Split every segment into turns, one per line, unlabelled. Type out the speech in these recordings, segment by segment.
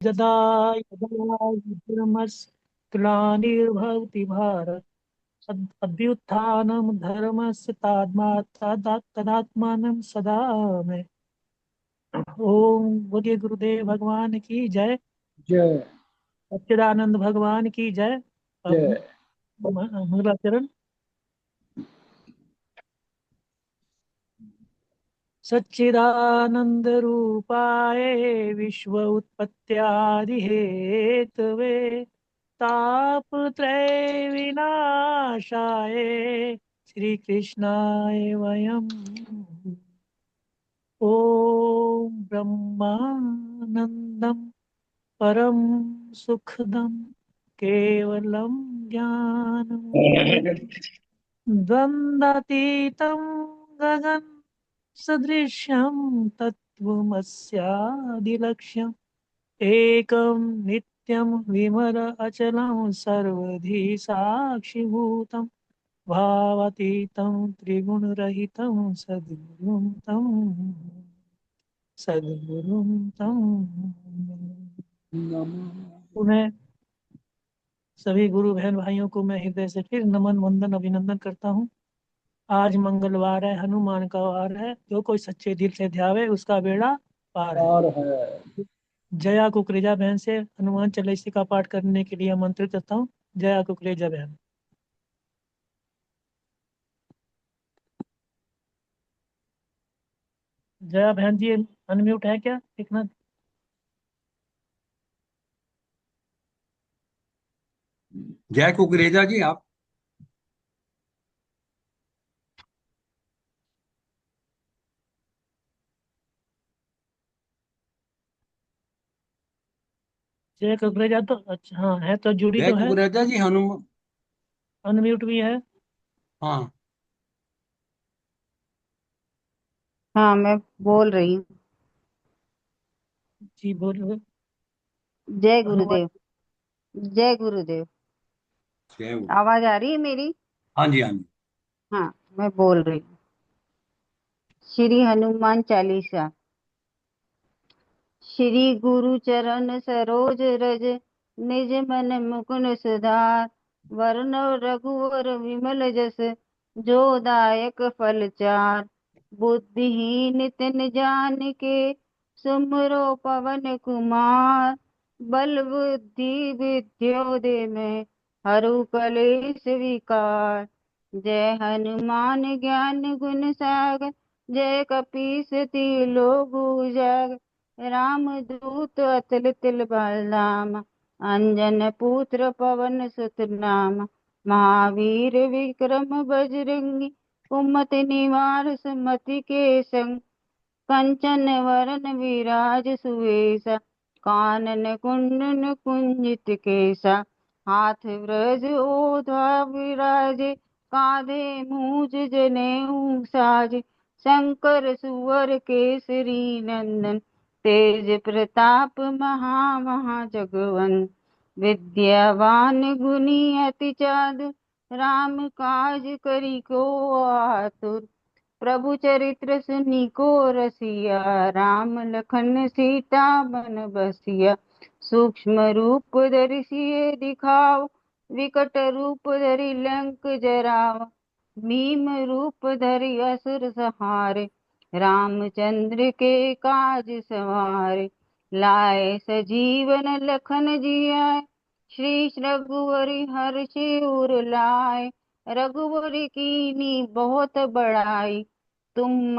यदा यदा धर्मस्ग्लानिर्भवति भारत अभ्युत्थानं धर्मस्य तदात्मानं सदा में। ओम बोलिए गुरुदेव भगवान की जय।
जय
सच्चिदानंद भगवान की जय। अब
जय।
मंगलाचरण। सच्चिदानंद रूपाय विश्व उत्पत्त्यादि हेतवे तापत्रय विनाशाय श्री कृष्णाय वयम् ओम ब्रह्मानंदं परम सुखदं केवलं ज्ञानमयं द्वन्द्वातीतं गगन सदृशं तत्त्वमस्यादिलक्ष्यम् एकं नित्यं विमल अचलं सर्वधी साक्षिभूतं भावातीतं त्रिगुणरहितं सद्गुरुं तं
नमः
पुनः सभी गुरु बहन भाइयों को मैं हृदय से फिर नमन वंदन अभिनंदन करता हूँ। आज मंगलवार है, हनुमान का वार है। जो कोई सच्चे दिल से ध्यावे उसका बेड़ा पार है।
पार है।
जया कुकरेजा बहन से हनुमान चालीसा का पाठ करने के लिए आमंत्रित करता हूँ। जया कुकरेजा बहन। जया बहन जी अनम्यूट है क्या देखना।
जय कुकरेजा जी आप।
जया कुकरेजा तो अच्छा हाँ है तो जुड़ी
जय
तो है।
कुकरेजा जी हनुमान।
अनम्यूट भी है।
हाँ।
हाँ, मैं बोल रही हूँ।
जी बोलो।
जय
हनुमान।
गुरुदेव। जय गुरुदेव।
जय गुरु।
आवाज आ रही है मेरी?
हाँ जी हाँ जी।
हाँ, मैं बोल रही हूँ। श्री हनुमान चालीसा। श्री गुरु चरण सरोज रज, निज मन मुकुन सुधार। वरन रघुवर विमल जस, जो दायक फल चार। बुद्धिहीन तिन जानिके, सुमिरो पवन कुमार। बल बुद्धि विद्यो दे में, हरु कलेश विकार। जय हनुमान ज्ञान गुण सागर, जय कपीस तिलो उजागर। राम दूत अतुलित बल धाम, अंजन पुत्र पवन सुत नाम। महावीर विक्रम बजरंगी, कुमति निवार सुमति के संग। कंचन वरन विराज सुवेशा, कानन कुंडल कुंजित केसा। हाथ ब्रज ओढ़ा विराजे, कांधे मूज जनेऊ साजे। शंकर सुवर केसरी नंदन, तेज प्रताप महा महा जगवंदन। विद्यावान गुणी अति चातुर, राम काज करिको आतुर। प्रभु चरित्र सुनिको रसिया, राम लखन सीता बन बसिया। सूक्ष्म रूप धरि सिय दिखाओ, विकट रूप धरि लंक जराओ। भीम रूप धरि असुर संहारे, रामचंद्र के काज सवारे। लाए सजीवन लखन जियाए, श्री रघुवरि हर्षि उर लाए। रघुवर कीनी बहुत बड़ाई, तुम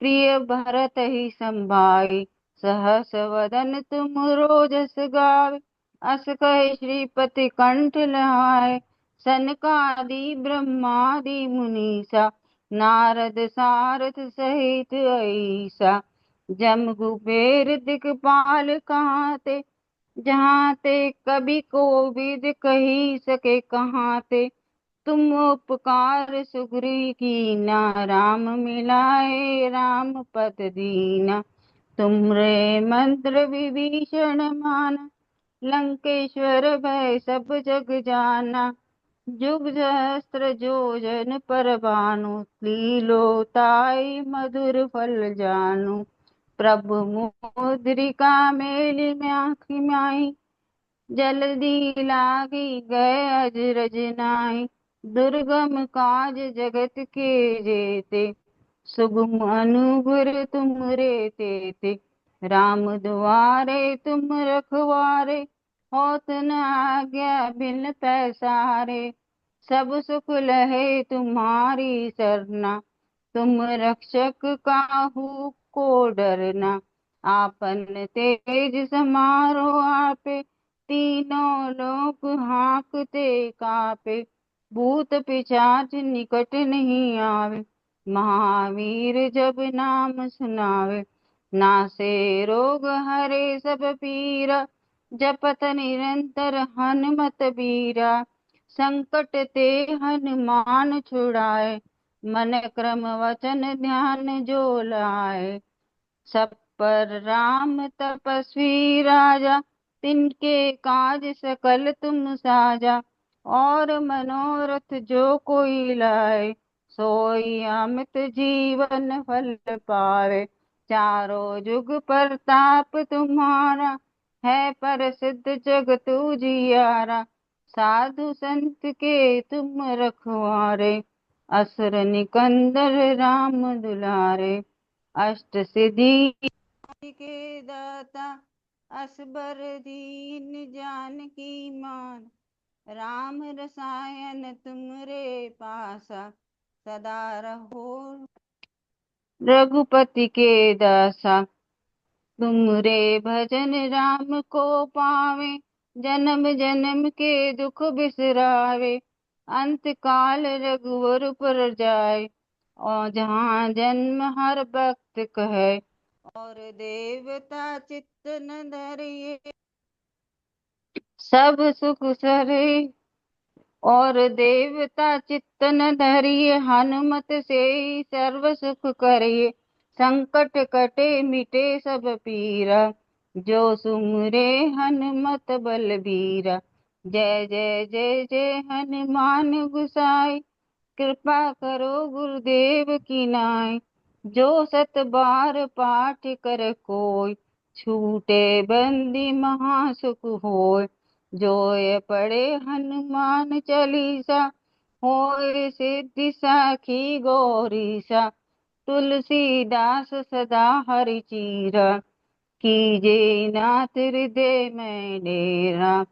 प्रिय भरत ही संभाई। सहस वदन तुम रोजस गावे, अस कहे श्रीपति कंठ लहाए। सनकादि ब्रह्मादि मुनीसा, नारद सारथ सहित ऐसा। जम कुबेर दिखपाल कहाते, जहाँ ते कभी कोविद कही सके कहाँ ते। तुम उपकार सुग्री कीना, राम मिलाए राम पद दीना। तुमरे मंत्र विभीषण माना, लंकेश्वर भय सब जग जाना। जुग सहस्त्र जो जन पर भानु, लीलो ताई मधुर फल जानु। प्रभु मुद्रिका मेली में आँखी माई, जल्दी लागी गए अजरज नाई। दुर्गम काज जगत के जेते, सुगम अनुग्र तुम रे तेते। राम दुआरे तुम रखवारे, होत न आज्ञा बिन पैसारे। सब सुख लहे तुम्हारी सरना, तुम रक्षक काहू को डरना। आपन तेज समारो आपे, तीनों लोक हाँकते कापे। भूत पिशाच निकट नहीं आवे, महावीर जब नाम सुनावे। नासे रोग हरे सब पीरा, जपत निरंतर हनुमत बीरा। संकट ते हनुमान छुड़ाए, मन क्रम वचन ध्यान जो लाए। सब पर राम तपस्वी राजा, तिनके काज सकल तुम साजा। और मनोरथ जो कोई लाए, सोई अमित जीवन फल पावे। चारों जुग प्रताप तुम्हारा, है प्रसिद्ध जगत उजियारा। साधु संत के तुम रखवारे, असुर निकंदर राम दुलारे। अष्ट सिद्धि के दाता, असबर दीन जानकी मान। राम रसायन तुमरे पासा, सदा रहो रघुपति के दासा। तुमरे भजन राम को पावे, जन्म जन्म के दुख बिसरावे। अंत काल रघुवर पुर जाय, और जहाँ जन्म हर भक्त कहे। और देवता चित्त न धरिए, सब सुख सरे। और देवता चित्त न धरिए, हनुमत से सर्व सुख करिए। संकट कटे मिटे सब पीरा, जो सुमरे हनुमत बलबीरा। जय जय जय जय हनुमान गुसाई, कृपा करो गुरुदेव की नाई। जो सत बार पाठ कर कोई, छूटे बंदी महासुख होय। जो ये पढ़े हनुमान चालीसा, होय सिद्धि साखी गौरीसा। तुलसीदास सदा हरि चीरा, कीजे नाथ हृदय में डेरा।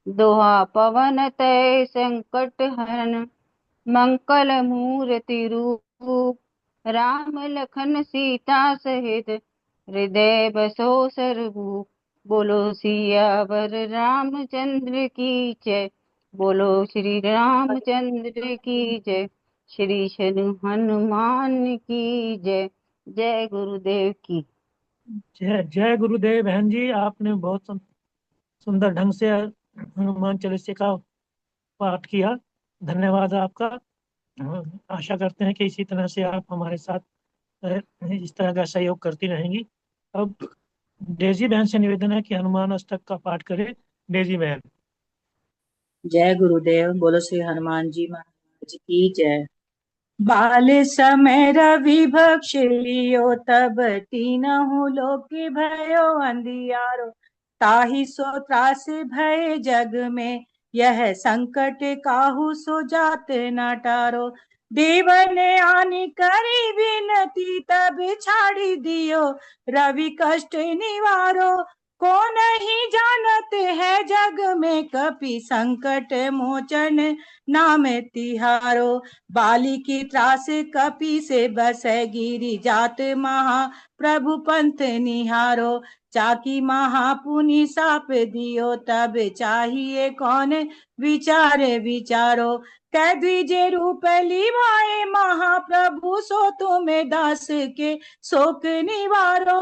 दोहा पवन तय संकट हरन, मंगल मूर्ति रूप। राम लखन सीता सहित, हृदय बसो सरभूप। बोलो सियावर रामचंद्र की जय, बोलो श्री रामचंद्र की जय। श्री शनु हनुमान की जय। जय गुरुदेव की।
जय जय गुरुदेव। बहन जी, आपने बहुत सुंदर ढंग से हनुमान चालीसा का पाठ किया। धन्यवाद आपका। आशा करते हैं कि इसी तरह से आप हमारे साथ इस तरह का सहयोग करती रहेंगी। अब डेजी बहन से निवेदन है कि हनुमान अष्टक का पाठ करे। डेजी बहन।
जय गुरुदेव। बोलो श्री हनुमान जी महाराज की जय। बाल समय रवि भक्ष लियो, तब तीनहु लोक भयो अंधियारो। ताहि सो त्रास भय जग में, यह संकट काहू सो जात न टारो। देवन आनि करी विनती, तब छाड़ी दियो रवि कष्ट निवारो। को नहीं जानत है जग में, कपि संकट मोचन नाम तिहारो। बाली की त्रास कपि से बसै, गिरी जात महा प्रभु पंथ निहारो। चाकी महापुनि साप दियो, तब चाहिए कौन विचारे विचारो। कै द्विजे रूप लिवाए महाप्रभु, सो तुम्हें दास के शोक निवारो।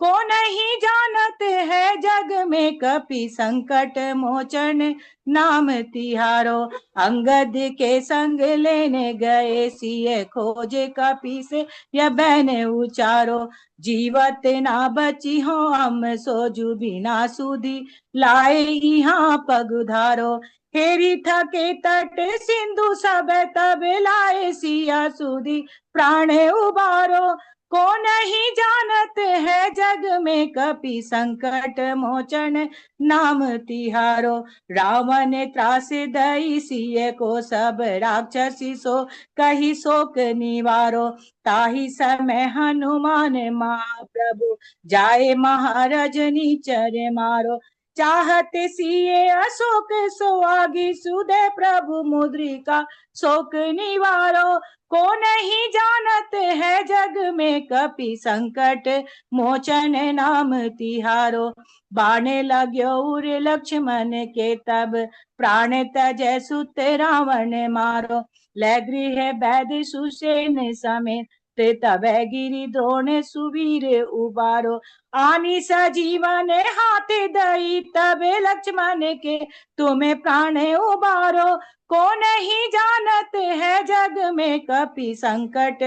को नहीं जानत है जग में, कपि संकट मोचन नाम तिहारो। अंगद के संग लेने गए, सिय खोजे कपि से यह बैन उचारो। जीवत ना बची हो हम, सोजु बिना सुधी लाए यहाँ पग उधारो। हेरी थके तट सिंधु सब, तब लाए सिया सुधी प्राण उबारो। को नहीं जानत है जग में कपि संकट मोचन नाम तिहारो। रावण त्रास दई सिय को सब राक्षसी सो कही शोक निवारो। ताहि समय हनुमान महाप्रभु जाए महारजनी चर मारो। चाहते सिए अशोक सुहागी सुदे प्रभु मुद्रिका शोक निवारो। को नहीं जानत है जग में कपि संकट मोचन नाम तिहारो। बाण लाग्यो उर लक्ष्मण के तब प्राण तजय सुत रावण मारो। लै गृह बैद सुसेन समेत तब गिरि द्रोण सुवीर उबारो। आनी सजीवन हाथ दई तब लक्ष्मण के तुम्हें प्राण उबारो। को नहीं जानत है जग में कपि संकट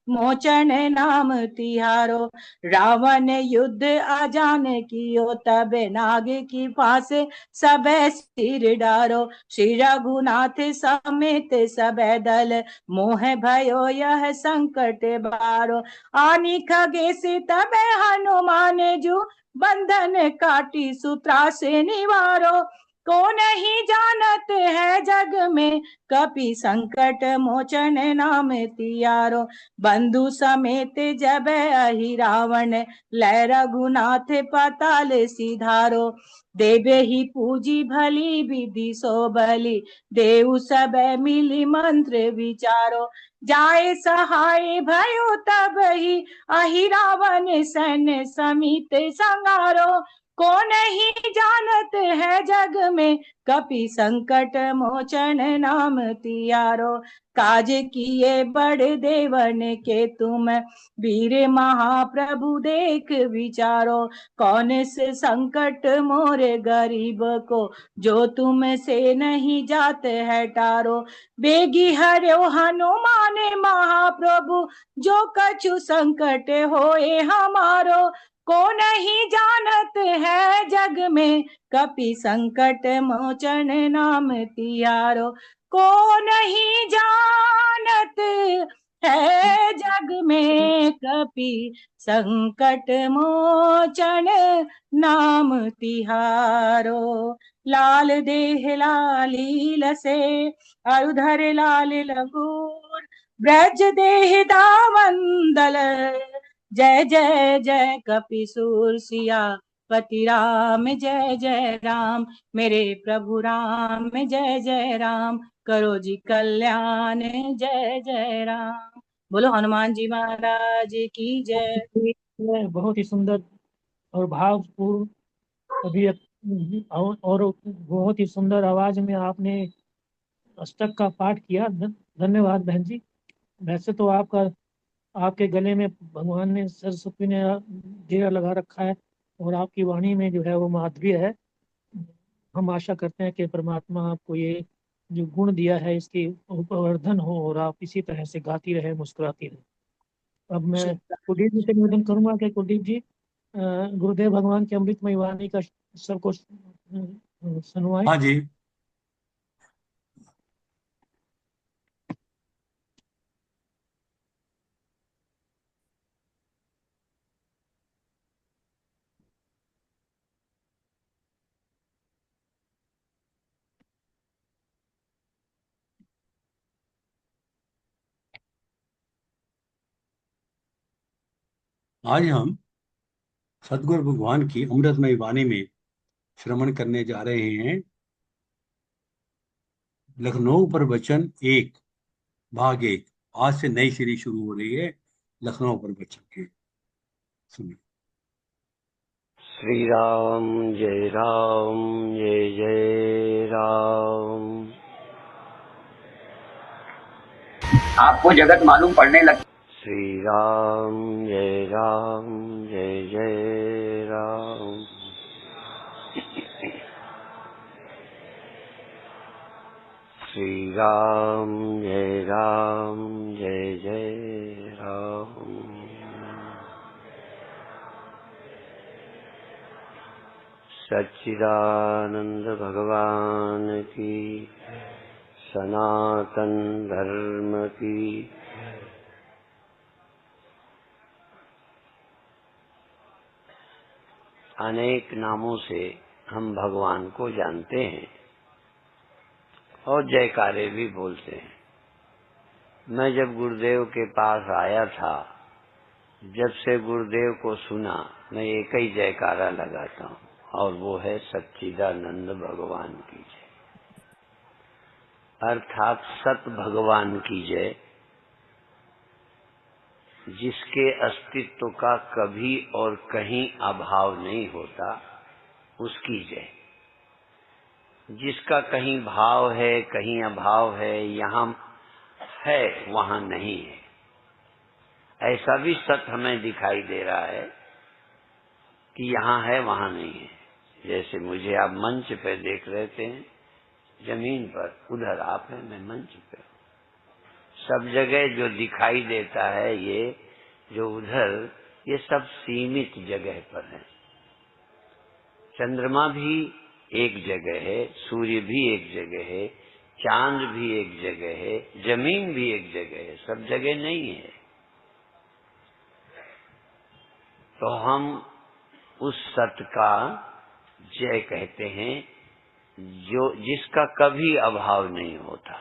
मोचन नाम तिहारो। रावण युद्ध आजान कियो तब नाग की फांस सब सिर डारो। श्री रघुनाथ समेत सब दल मोह भयो यह संकट बारो। आनी खगेश तब हनुमान जू बंधन काटी सूत्रा से निवारो। को नहीं जानत है जग में कपि संकट मोचन नाम तिहारो। बंधु समेत जब अहि रावण लै रघुनाथ पाताल सिधारो। देवे ही पूजी भली विधि सो बलि देव सब मिली मंत्र विचारो। जाए सहाय भयो तब ही अहि रावण सन समित संगारो। को नहीं जानत है जग में कपि संकट मोचन नाम तिहारो। काज किए बड़ देवन के तुम वीर महाप्रभु देख विचारो। कौन से संकट मोरे गरीब को जो तुम से नहीं जात है टारो। बेगी हर्यो हनुमान महाप्रभु जो कछु संकट होए हमारो। को नहीं जानत है जग में कपि संकट मोचन नाम तिहारो। को नहीं जानत है जग में कपि संकट मोचन नाम तिहारो। लाल देह लाली लसे अरुधर लाल लंगूर ब्रज देह दामंदल। जय जय जय कपिसूर सिया पति राम जय जय राम। मेरे प्रभु राम जय जय राम करो जी कल्याण जय जय राम। बोलो हनुमान जी महाराज की जय।
बहुत ही सुंदर और भावपूर्ण और बहुत ही सुंदर आवाज में आपने अष्टक का पाठ किया। धन्यवाद बहन जी। वैसे तो आपके गले में भगवान ने सरस्वती ने डेरा लगा रखा है और आपकी वाणी में जो है वो माधुर्य है। हम आशा करते हैं कि परमात्मा आपको ये जो गुण दिया है इसकी उपवर्धन हो और आप इसी तरह से गाती रहे, मुस्कुराती रहे। अब मैं कुलदीप जी से निवेदन करूंगा कि कुलदीप जी गुरुदेव भगवान की अमृतमयी वाणी का सबको सुनवाएं।
हाँ जी। आज हम सदगुरु भगवान की अमृतमयी वाणी में श्रवण करने जा रहे हैं लखनऊ प्रवचन 1 भाग 1। आज से नई सीरीज शुरू हो रही है लखनऊ प्रवचन की। सुनिए।
श्री राम जय जय राम।
आपको जगत मालूम पड़ने लग।
श्री राम जय जय राम। श्री राम जय जय राम। सच्चिदानंद भगवान की, सनातन धर्म की। अनेक नामों से हम भगवान को जानते हैं और जयकारे भी बोलते हैं। मैं जब गुरुदेव के पास आया था, जब से गुरुदेव को सुना, मैं एक ही जयकारा लगाता हूँ और वो है सच्चिदानंद भगवान की जय, अर्थात सत भगवान की जय, जिसके अस्तित्व का कभी और कहीं अभाव नहीं होता, उसकी जय। जिसका कहीं भाव है, कहीं अभाव है, यहाँ है वहाँ नहीं है, ऐसा भी सत्य हमें दिखाई दे रहा है कि यहाँ है वहाँ नहीं है। जैसे मुझे आप मंच पे देख रहे थे, जमीन पर, उधर आप हैं, मैं मंच पे हूँ। सब जगह जो दिखाई देता है, ये जो उधर, ये सब सीमित जगह पर है। चंद्रमा भी एक जगह है, सूर्य भी एक जगह है, चांद भी एक जगह है, जमीन भी एक जगह है, सब जगह नहीं है। तो हम उस सत्य का जय कहते हैं, जो जिसका कभी अभाव नहीं होता।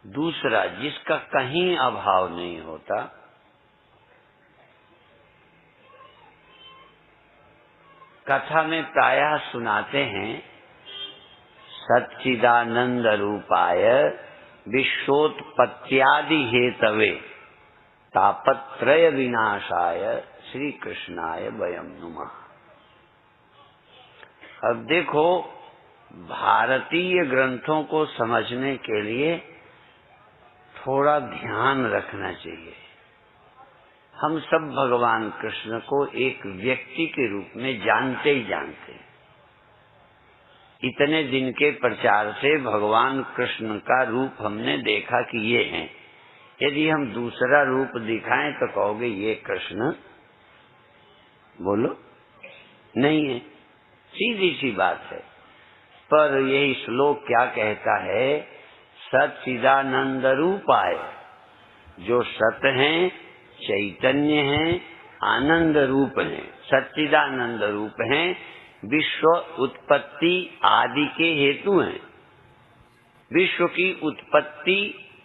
दूसरा, जिसका कहीं अभाव नहीं होता, कथा में प्रायः सुनाते हैं, सच्चिदानंद रूपाय विश्वोत्पत्त्यादि हेतवे तापत्रय विनाशाय श्री कृष्णाय वयं नुमः। अब देखो, भारतीय ग्रंथों को समझने के लिए थोड़ा ध्यान रखना चाहिए। हम सब भगवान कृष्ण को एक व्यक्ति के रूप में जानते ही जानते हैं। इतने दिन के प्रचार से भगवान कृष्ण का रूप हमने देखा कि ये हैं। यदि हम दूसरा रूप दिखाएं तो कहोगे ये कृष्ण, बोलो, नहीं है, सीधी सी बात है। पर यही श्लोक क्या कहता है? सच्चिदानंद रूपाय, जो सत हैं, चैतन्य हैं, आनंद रूप हैं, सच्चिदानंद रूप हैं, विश्व उत्पत्ति आदि के हेतु हैं। विश्व की उत्पत्ति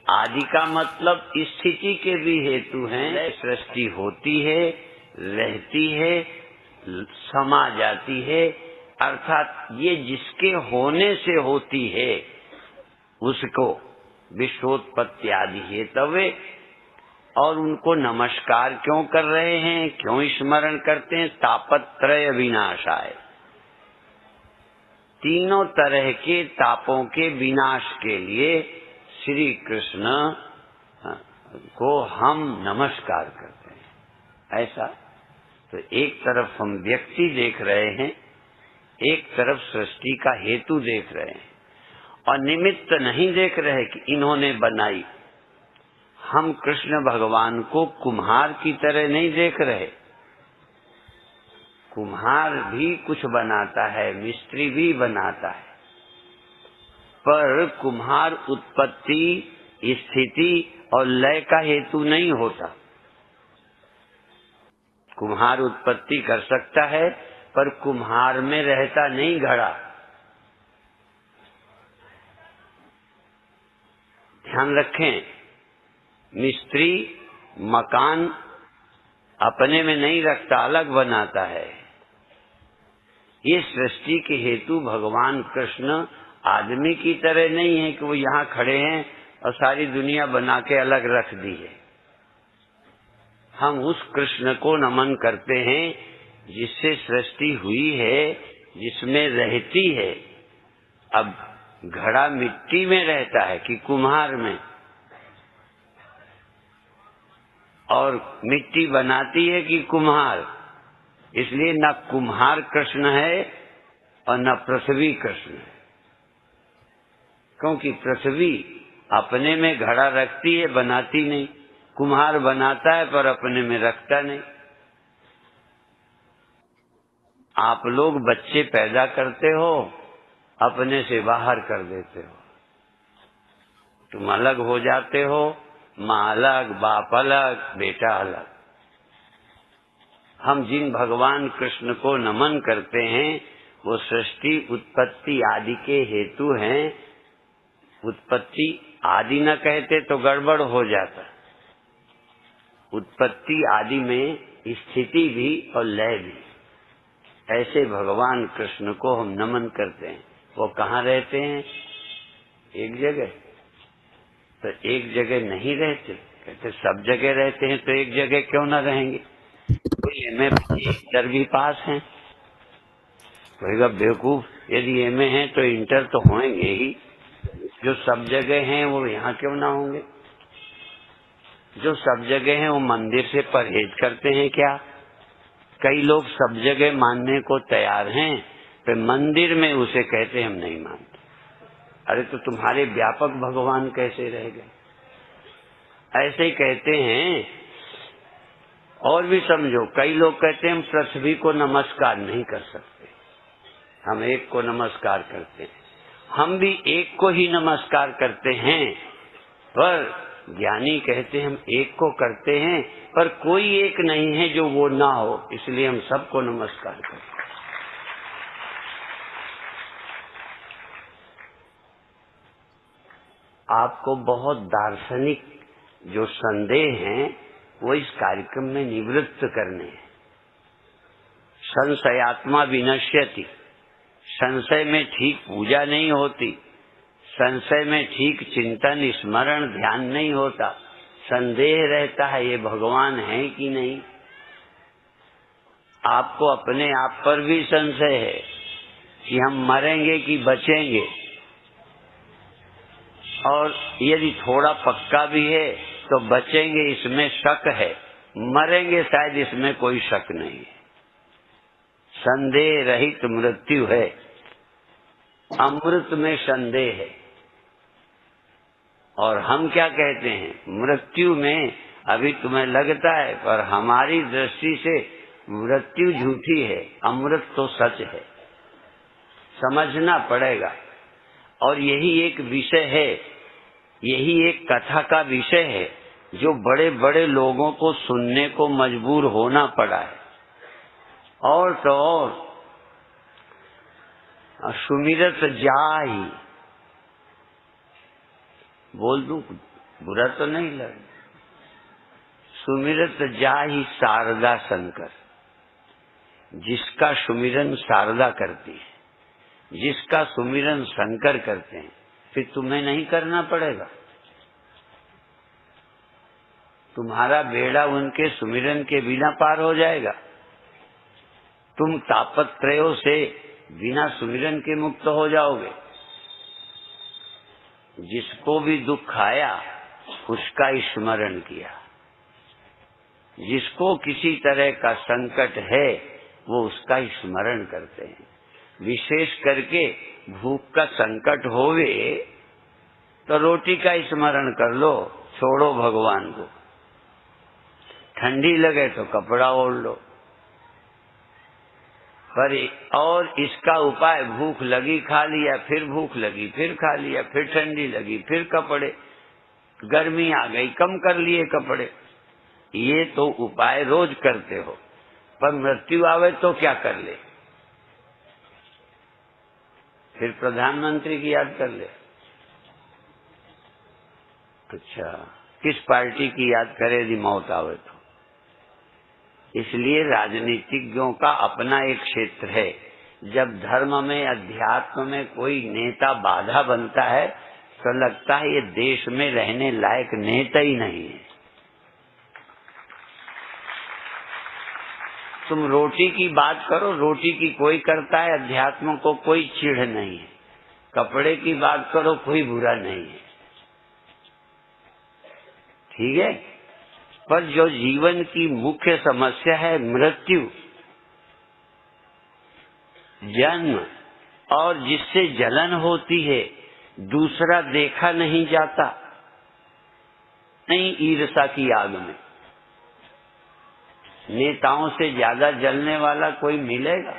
आदि का मतलब स्थिति के भी हेतु हैं। सृष्टि होती है, रहती है, समा जाती है, अर्थात ये जिसके होने से होती है उसको विश्वोत्पत्ति आदि हेतवे। और उनको नमस्कार क्यों कर रहे हैं, क्यों स्मरण करते हैं? तापत्रय विनाशाय, तीनों तरह के तापों के विनाश के लिए श्री कृष्ण को हम नमस्कार करते हैं। ऐसा तो एक तरफ हम व्यक्ति देख रहे हैं, एक तरफ सृष्टि का हेतु देख रहे हैं, और निमित्त नहीं देख रहे कि इन्होंने बनाई। हम कृष्ण भगवान को कुम्हार की तरह नहीं देख रहे। कुम्हार भी कुछ बनाता है, मिस्त्री भी बनाता है, पर कुम्हार उत्पत्ति, स्थिति और लय का हेतु नहीं होता। कुम्हार उत्पत्ति कर सकता है, पर कुम्हार में रहता नहीं घड़ा। ध्यान रखें, मिस्त्री मकान अपने में नहीं रखता, अलग बनाता है। ये सृष्टि के हेतु भगवान कृष्ण आदमी की तरह नहीं है कि वो यहाँ खड़े हैं और सारी दुनिया बना के अलग रख दी है। हम उस कृष्ण को नमन करते हैं जिससे सृष्टि हुई है, जिसमें रहती है। अब घड़ा मिट्टी में रहता है कि कुम्हार में? और मिट्टी बनाती है कि कुम्हार? इसलिए न कुम्हार कृष्ण है और न पृथ्वी कृष्ण है, क्योंकि पृथ्वी अपने में घड़ा रखती है, बनाती नहीं। कुम्हार बनाता है पर अपने में रखता नहीं। आप लोग बच्चे पैदा करते हो, अपने से बाहर कर देते हो। तुम अलग हो जाते हो, माँ अलग, बाप अलग, बेटा अलग। हम जिन भगवान कृष्ण को नमन करते हैं वो सृष्टि उत्पत्ति आदि के हेतु हैं। उत्पत्ति आदि न कहते तो गड़बड़ हो जाता। उत्पत्ति आदि में स्थिति भी और लय भी। ऐसे भगवान कृष्ण को हम नमन करते हैं। वो कहाँ रहते हैं? एक जगह। तो एक जगह नहीं रहते, कहते सब जगह रहते हैं, तो एक जगह क्यों न रहेंगे? कोई एमए इंटर भी पास हैं, कहेगा बेवकूफ, यदि एमए हैं तो इंटर तो होंगे ही। जो सब जगह हैं वो यहाँ क्यों ना होंगे? जो सब जगह हैं वो मंदिर से परहेज करते हैं क्या? कई लोग सब जगह मानने को तैयार हैं, पर मंदिर में उसे कहते हम नहीं मानते। अरे तो तुम्हारे व्यापक भगवान कैसे रह गए? ऐसे ही कहते हैं। और भी समझो, कई लोग कहते हैं हम पृथ्वी को नमस्कार नहीं कर सकते, हम एक को नमस्कार करते हैं। हम भी एक को ही नमस्कार करते हैं, पर ज्ञानी कहते हैं हम एक को करते हैं, पर कोई एक नहीं है जो वो ना हो, इसलिए हम सबको नमस्कार करते हैं। आपको बहुत दार्शनिक जो संदेह हैं वो इस कार्यक्रम में निवृत्त करने हैं। संशयात्मा विनश्यति, संशय में ठीक पूजा नहीं होती, संशय में ठीक चिंतन स्मरण ध्यान नहीं होता, संदेह रहता है ये भगवान है कि नहीं। आपको अपने आप पर भी संशय है कि हम मरेंगे कि बचेंगे, और यदि थोड़ा पक्का भी है तो बचेंगे इसमें शक है, मरेंगे शायद इसमें कोई शक नहीं है। संदेह रहित मृत्यु है, अमृत में संदेह है। और हम क्या कहते हैं? मृत्यु में अभी तुम्हें लगता है, पर हमारी दृष्टि से मृत्यु झूठी है, अमृत तो सच है। समझना पड़ेगा। और यही एक विषय है, यही एक कथा का विषय है जो बड़े बड़े लोगों को सुनने को मजबूर होना पड़ा है। और तो और सुमिरत जाहि, बोल दूं बुरा तो नहीं लगे, सुमिरत जाहि शारदा शंकर। जिसका सुमिरन शारदा करती है, जिसका सुमिरन शंकर करते हैं, फिर तुम्हें नहीं करना पड़ेगा। तुम्हारा बेड़ा उनके सुमिरन के बिना पार हो जाएगा। तुम तापत्रयों से बिना सुमिरन के मुक्त हो जाओगे। जिसको भी दुख आया उसका स्मरण किया, जिसको किसी तरह का संकट है वो उसका स्मरण करते हैं। विशेष करके भूख का संकट होवे तो रोटी का स्मरण कर लो, छोड़ो भगवान को। ठंडी लगे तो कपड़ा ओढ़ लो। पर और इसका उपाय, भूख लगी खा लिया, फिर भूख लगी फिर खा लिया, फिर ठंडी लगी फिर कपड़े, गर्मी आ गई कम कर लिए कपड़े। ये तो उपाय रोज करते हो, पर मृत्यु आवे तो क्या कर ले? फिर प्रधानमंत्री की याद कर ले। अच्छा, किस पार्टी की याद करे यदि मौत आवे तो? इसलिए राजनीतिज्ञों का अपना एक क्षेत्र है। जब धर्म में अध्यात्म में कोई नेता बाधा बनता है तो लगता है ये देश में रहने लायक नेता ही नहीं है। तुम रोटी की बात करो, रोटी की कोई करता है, अध्यात्म को कोई चिढ़ नहीं है। कपड़े की बात करो, कोई बुरा नहीं है, ठीक है। पर जो जीवन की मुख्य समस्या है, मृत्यु, जन्म, और जिससे जलन होती है, दूसरा देखा नहीं जाता, नहीं ईर्ष्या की आग में। नेताओं से ज्यादा जलने वाला कोई मिलेगा?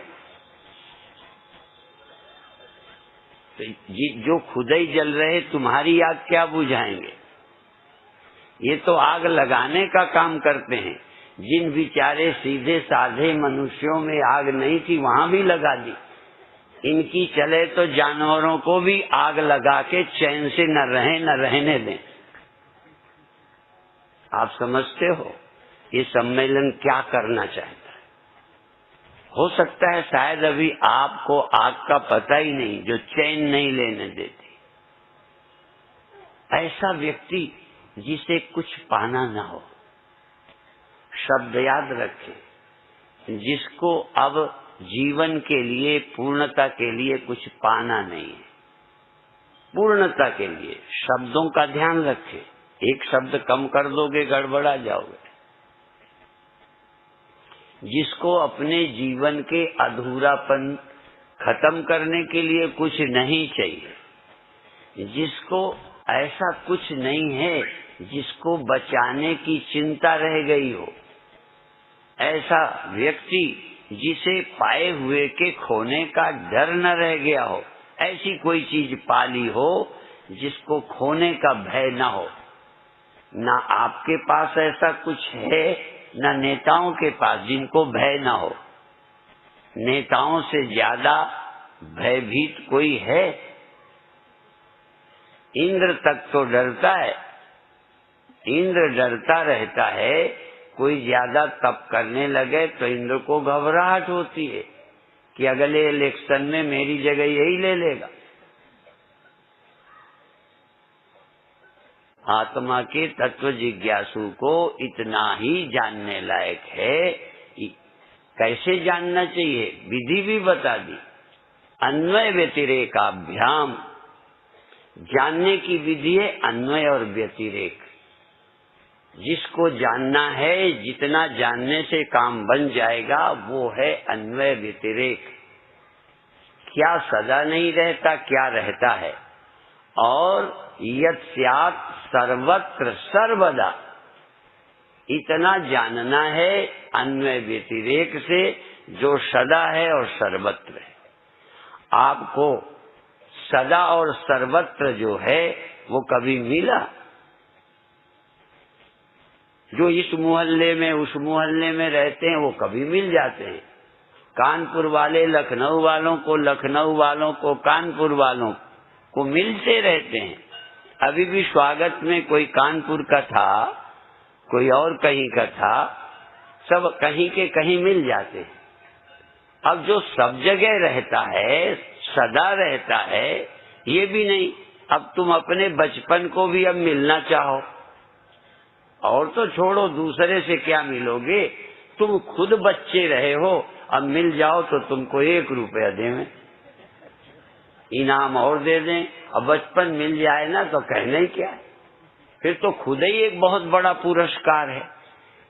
तो जो खुद ही जल रहे तुम्हारी आग क्या बुझाएंगे? ये तो आग लगाने का काम करते हैं, जिन बेचारे सीधे साधे मनुष्यों में आग नहीं थी वहां भी लगा दी। इनकी चले तो जानवरों को भी आग लगा के चैन से न रहने दें। आप समझते हो ये सम्मेलन क्या करना चाहता है? हो सकता है शायद अभी आपको आग का पता ही नहीं, जो चैन नहीं लेने देती। ऐसा व्यक्ति जिसे कुछ पाना ना हो, शब्द याद रखें, जिसको अब जीवन के लिए, पूर्णता के लिए कुछ पाना नहीं है। पूर्णता के लिए शब्दों का ध्यान रखें, एक शब्द कम कर दोगे गड़बड़ा जाओगे। जिसको अपने जीवन के अधूरापन खत्म करने के लिए कुछ नहीं चाहिए, जिसको ऐसा कुछ नहीं है जिसको बचाने की चिंता रह गई हो, ऐसा व्यक्ति जिसे पाए हुए के खोने का डर न रह गया हो, ऐसी कोई चीज पाली हो जिसको खोने का भय न हो। ना आपके पास ऐसा कुछ है, ना नेताओं के पास जिनको भय न हो। नेताओं से ज्यादा भयभीत कोई है? इंद्र तक तो डरता है, इंद्र डरता रहता है। कोई ज्यादा तप करने लगे तो इंद्र को घबराहट होती है कि अगले इलेक्शन में मेरी जगह यही ले लेगा। आत्मा के तत्व जिज्ञासु को इतना ही जानने लायक है। कैसे जानना चाहिए? विधि भी बता दी। अन्वय व्यतिरेकाभ्याम, जानने की विधि है अन्वय और व्यतिरेक। जिसको जानना है, जितना जानने से काम बन जाएगा, वो है अन्वय व्यतिरेक। क्या सदा नहीं रहता, क्या रहता है। और यत् स्यात् सर्वत्र सर्वदा, इतना जानना है अन्वय व्यतिरेक से, जो सदा है और सर्वत्र है। आपको सदा और सर्वत्र जो है वो कभी मिला? जो इस मोहल्ले में उस मोहल्ले में रहते हैं वो कभी मिल जाते हैं। कानपुर वाले लखनऊ वालों को, लखनऊ वालों को कानपुर वालों को मिलते रहते हैं। अभी भी स्वागत में कोई कानपुर का था, कोई और कहीं का था, सब कहीं के कहीं मिल जाते हैं। अब जो सब जगह रहता है, सदा रहता है, ये भी नहीं। अब तुम अपने बचपन को भी अब मिलना चाहो, और तो छोड़ो दूसरे से क्या मिलोगे, तुम खुद बच्चे रहे हो, अब मिल जाओ तो तुमको 1 रुपया दें, इनाम और दे दें। अब बचपन मिल जाए ना तो कहना ही क्या है, फिर तो खुद ही एक बहुत बड़ा पुरस्कार है।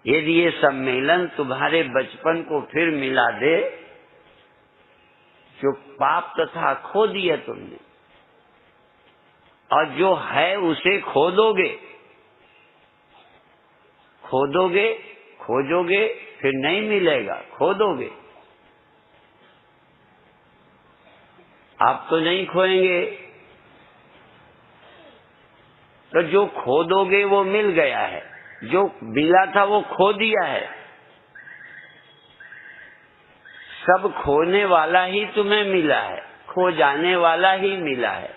यदि ये सम्मेलन तुम्हारे बचपन को फिर मिला दे, जो पाप तथा खो दिया तुमने, और जो है उसे खोदोगे, खोदोगे, खोजोगे, फिर नहीं मिलेगा, खोदोगे। आप तो नहीं खोएंगे, तो जो खोदोगे वो मिल गया है, जो मिला था वो खो दिया है। सब खोने वाला ही तुम्हें मिला है, खो जाने वाला ही मिला है।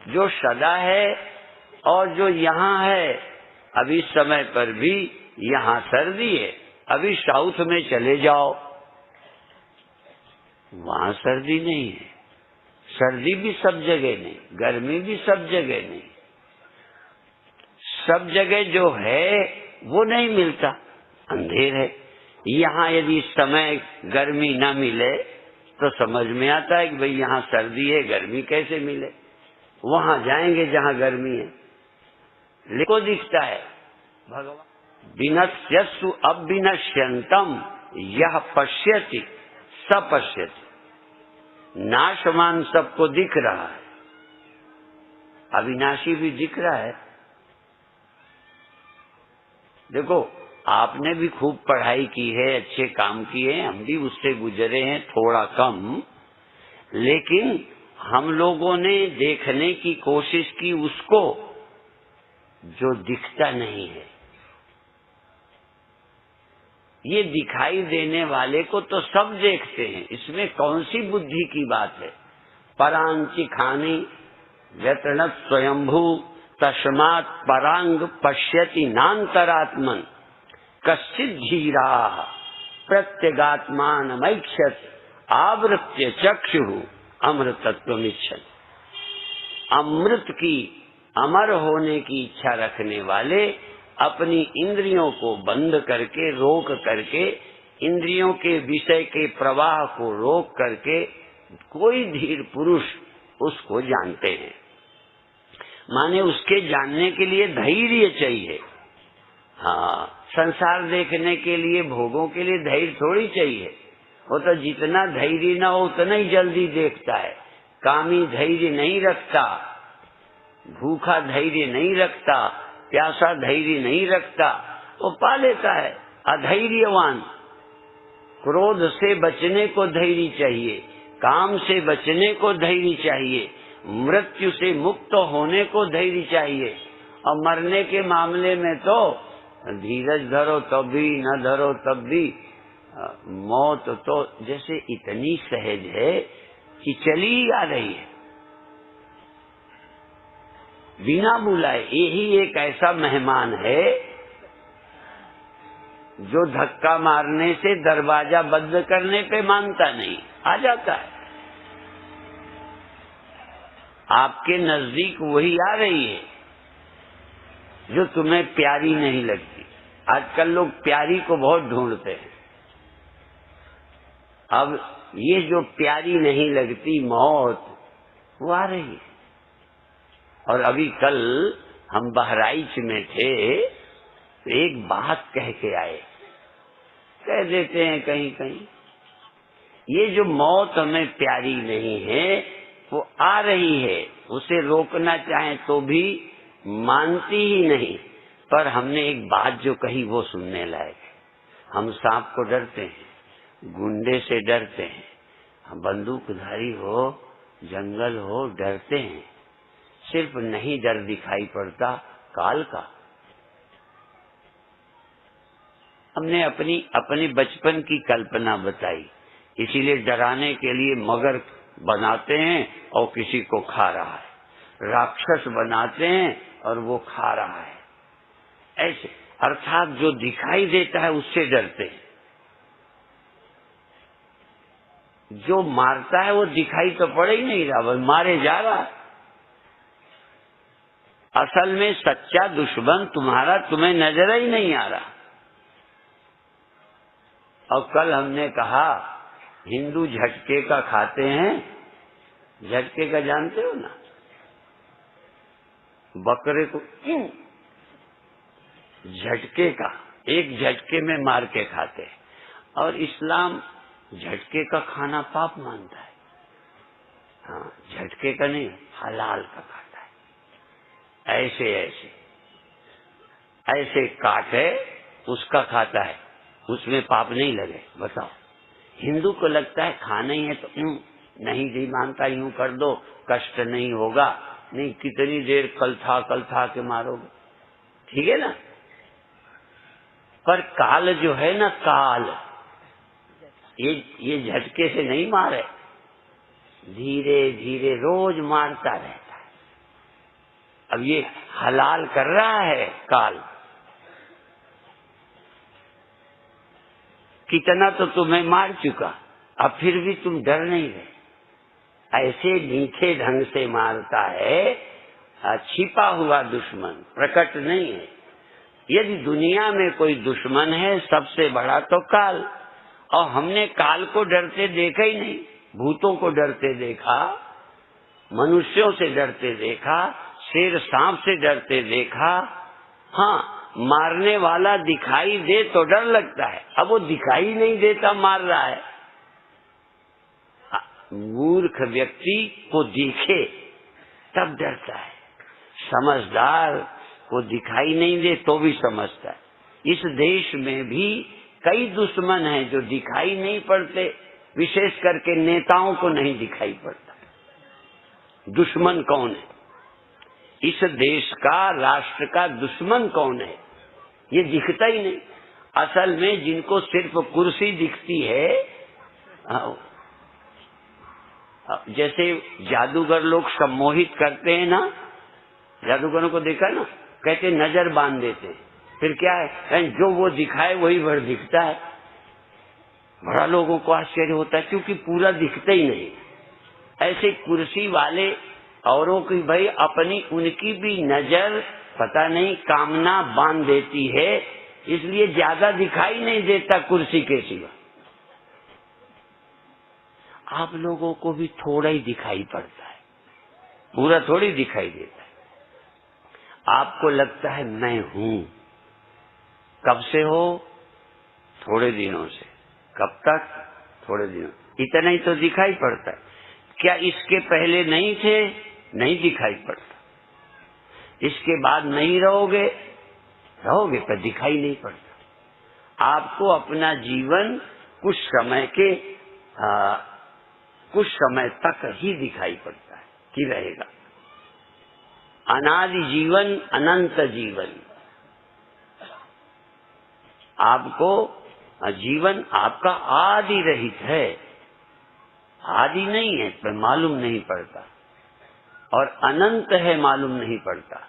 जो सदा है और जो यहाँ है, अभी समय पर भी यहाँ सर्दी है, अभी साउथ में चले जाओ, वहाँ सर्दी नहीं है। सर्दी भी सब जगह नहीं, गर्मी भी सब जगह नहीं। सब जगह जो है वो नहीं मिलता, अंधेर है। यहाँ यदि इस समय गर्मी न मिले तो समझ में आता है कि भाई यहाँ सर्दी है, गर्मी कैसे मिले। वहाँ जाएंगे जहाँ गर्मी है, लेको दिखता है भगवान। विनश्यत्सु अविनश्यन्तम यह पश्यति स पश्यति। नाशवान सबको दिख रहा है, अविनाशी भी दिख रहा है। देखो, आपने भी खूब पढ़ाई की है, अच्छे काम किए, हम भी उससे गुजरे हैं, थोड़ा कम, लेकिन हम लोगों ने देखने की कोशिश की उसको जो दिखता नहीं है। ये दिखाई देने वाले को तो सब देखते हैं, इसमें कौन सी बुद्धि की बात है। परांची खानी व्यतणत स्वयंभू तस्मात् परांग पश्यति नान्तरात्मन कश्चित् धीरा प्रत्यगात्मानमैक्षत आवृत्य चक्षुः अमृतत्वमिच्छति। अमृत की अमर होने की इच्छा रखने वाले अपनी इंद्रियों को बंद करके, रोक करके, इंद्रियों के विषय के प्रवाह को रोक करके कोई धीर पुरुष उसको जानते हैं। माने उसके जानने के लिए धैर्य चाहिए। हाँ, संसार देखने के लिए, भोगों के लिए धैर्य थोड़ी चाहिए। वो तो जितना धैर्य ना हो उतना ही जल्दी देखता है। कामी धैर्य नहीं रखता, भूखा धैर्य नहीं रखता, प्यासा धैर्य नहीं रखता, वो पा लेता है। अधैर्यवान, क्रोध से बचने को धैर्य चाहिए, काम से बचने को धैर्य चाहिए, मृत्यु से मुक्त होने को धैर्य चाहिए। और मरने के मामले में तो धीरज धरो तब भी, न धरो तब भी। मौत तो जैसे इतनी सहज है कि चली आ रही है बिना बुलाए। यही एक ऐसा मेहमान है जो धक्का मारने से, दरवाजा बंद करने पे मानता नहीं, आ जाता है। आपके नजदीक वही आ रही है जो तुम्हें प्यारी नहीं लगती। आजकल लोग प्यारी को बहुत ढूंढते हैं। अब ये जो प्यारी नहीं लगती मौत, वो आ रही है। और अभी कल हम बहराइच में थे तो एक बात कह के आए, कह देते हैं कहीं कहीं, ये जो मौत हमें प्यारी नहीं है वो आ रही है, उसे रोकना चाहें तो भी मानती ही नहीं। पर हमने एक बात जो कही वो सुनने लायक है। हम सांप को डरते हैं, गुंडे से डरते हैं, हम बंदूकधारी हो, जंगल हो, डरते हैं। सिर्फ नहीं डर दिखाई पड़ता काल का। हमने अपनी बचपन की कल्पना बताई, इसीलिए डराने के लिए मगर बनाते हैं और किसी को खा रहा है, राक्षस बनाते हैं और वो खा रहा है। ऐसे अर्थात जो दिखाई देता है उससे डरते हैं। जो मारता है वो दिखाई तो पड़ ही नहीं रहा, वो मारे जा रहा है। असल में सच्चा दुश्मन तुम्हारा तुम्हें नजर ही नहीं आ रहा। और कल हमने कहा हिंदू झटके का खाते हैं। झटके का जानते हो ना, बकरे को झटके का, एक झटके में मार के खाते हैं। और इस्लाम झटके का खाना पाप मानता है। हाँ, झटके का नहीं, हलाल का खाता है। ऐसे ऐसे ऐसे काट है उसका खाता है, उसमें पाप नहीं लगे। बताओ, हिंदू को लगता है खाना ही है तो नहीं मानता, यूं कर दो, कष्ट नहीं होगा। नहीं, कितनी देर कल था के मारोगे, ठीक है ना। पर काल जो है ना, काल ये झटके से नहीं मारे, धीरे धीरे रोज मारता रहता है। अब ये हलाल कर रहा है काल। कितना तो तुम्हें मार चुका, अब फिर भी तुम डर नहीं रहे। ऐसे मीठे ढंग से मारता है, छिपा हुआ दुश्मन, प्रकट नहीं है। यदि दुनिया में कोई दुश्मन है सबसे बड़ा तो काल। और हमने काल को डरते देखा ही नहीं। भूतों को डरते देखा, मनुष्यों से डरते देखा, शेर सांप से डरते देखा। हाँ, मारने वाला दिखाई दे तो डर लगता है। अब वो दिखाई नहीं देता, मार रहा है। मूर्ख व्यक्ति को दिखे तब डरता है, समझदार को दिखाई नहीं दे तो भी समझता है। इस देश में भी कई दुश्मन हैं जो दिखाई नहीं पड़ते, विशेष करके नेताओं को नहीं दिखाई पड़ता। दुश्मन कौन है? इस देश का, राष्ट्र का दुश्मन कौन है, ये दिखता ही नहीं। असल में जिनको सिर्फ कुर्सी दिखती है, जैसे जादूगर लोग सम्मोहित करते हैं ना, जादूगरों को देखा ना, कहते नजर बांध देते हैं, फिर क्या है, जो वो दिखाए वही भर दिखता है। बड़ा लोगों को आश्चर्य होता है क्योंकि पूरा दिखता ही नहीं। ऐसे कुर्सी वाले औरों की भाई अपनी उनकी भी नजर पता नहीं कामना बांध देती है, इसलिए ज्यादा दिखाई नहीं देता कुर्सी के सिवा। आप लोगों को भी थोड़ा ही दिखाई पड़ता है, पूरा थोड़ी दिखाई देता है। आपको लगता है मैं हूं, कब से हो? थोड़े दिनों से। कब तक? थोड़े दिनों, इतना ही तो दिखाई पड़ता है। क्या इसके पहले नहीं थे? नहीं दिखाई पड़ता। इसके बाद नहीं रहोगे? रहोगे पर दिखाई नहीं पड़ता। आपको अपना जीवन कुछ समय तक ही दिखाई पड़ता है कि रहेगा। अनादि जीवन, अनंत जीवन। आपको जीवन आपका आदि रहित है, आदि नहीं है पर मालूम नहीं पड़ता, और अनंत है मालूम नहीं पड़ता।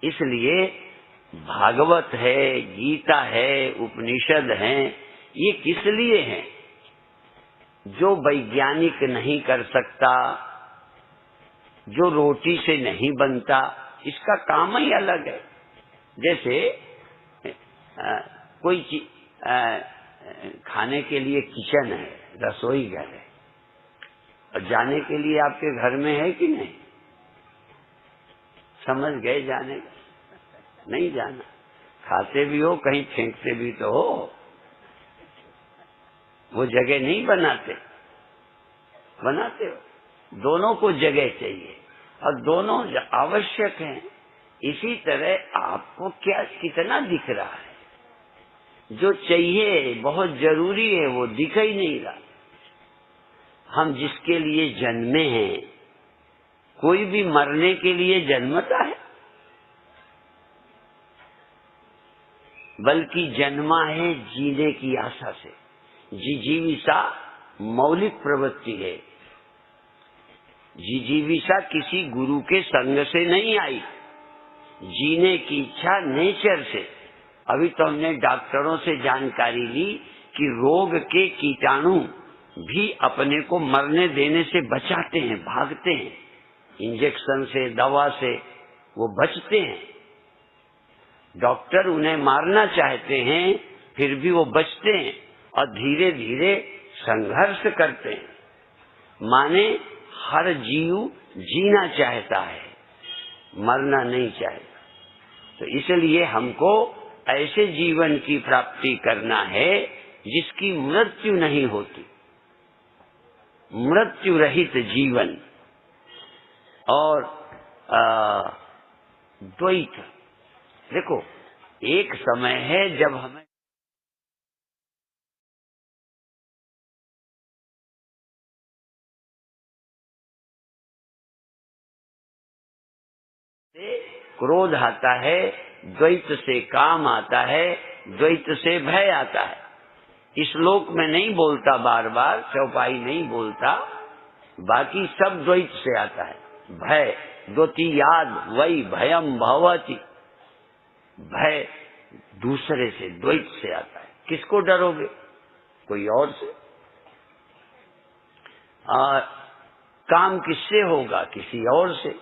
इसलिए भागवत है, गीता है, उपनिषद हैं, ये किस लिए हैं? जो वैज्ञानिक नहीं कर सकता, जो रोटी से नहीं बनता, इसका काम ही अलग है। जैसे कोई खाने के लिए किचन है, रसोई घर है, और जाने के लिए आपके घर में है कि नहीं? समझ गए? जाने नहीं जाना, खाते भी हो, कहीं फेंकते भी तो हो, वो जगह नहीं बनाते हो। दोनों को जगह चाहिए और दोनों आवश्यक हैं। इसी तरह आपको क्या कितना दिख रहा है? जो चाहिए, बहुत जरूरी है, वो दिख ही नहीं रहा। हम जिसके लिए जन्मे हैं, कोई भी मरने के लिए जन्मता है? बल्कि जन्मा है जीने की आशा से। जिजीविषा मौलिक प्रवृत्ति है। जिजीविषा किसी गुरु के संग से नहीं आई, जीने की इच्छा नेचर से। अभी तो हमने डॉक्टरों से जानकारी ली कि रोग के कीटाणु भी अपने को मरने देने से बचाते हैं, भागते हैं, इंजेक्शन से, दवा से वो बचते हैं। डॉक्टर उन्हें मारना चाहते हैं, फिर भी वो बचते हैं और धीरे धीरे संघर्ष करते हैं। माने हर जीव जीना चाहता है, मरना नहीं चाहता। तो इसलिए हमको ऐसे जीवन की प्राप्ति करना है जिसकी मृत्यु नहीं होती, मृत्यु रहित जीवन। और द्वैत, देखो एक समय है जब हमें क्रोध आता है, द्वैत से काम आता है, द्वैत से भय आता है। इस श्लोक में नहीं बोलता, बार बार चौपाई नहीं बोलता, बाकी सब द्वैत से आता है। भय द्वितीयाद वही भयम भवति, भय दूसरे से, द्वैत से आता है। किसको डरोगे? कोई और से। काम किससे होगा? किसी और से।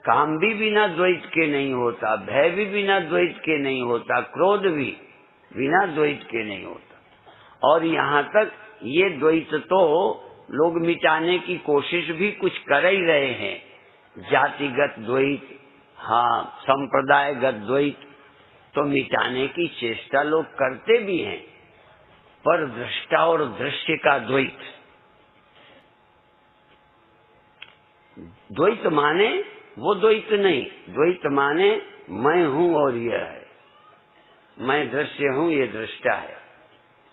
काम भी बिना द्वैत के नहीं होता, भय भी बिना द्वैत के नहीं होता, क्रोध भी बिना द्वैत के नहीं होता। और यहाँ तक ये द्वैत तो लोग मिटाने की कोशिश भी कुछ कर ही रहे हैं। जातिगत द्वैत, हाँ, संप्रदायगत द्वैत तो मिटाने की चेष्टा लोग करते भी हैं, पर दृष्टा और दृश्य का द्वैत, द्वैत माने वो द्वैत नहीं। द्वैत माने मैं हूं और यह है, मैं दृश्य हूं, ये दृष्टा है।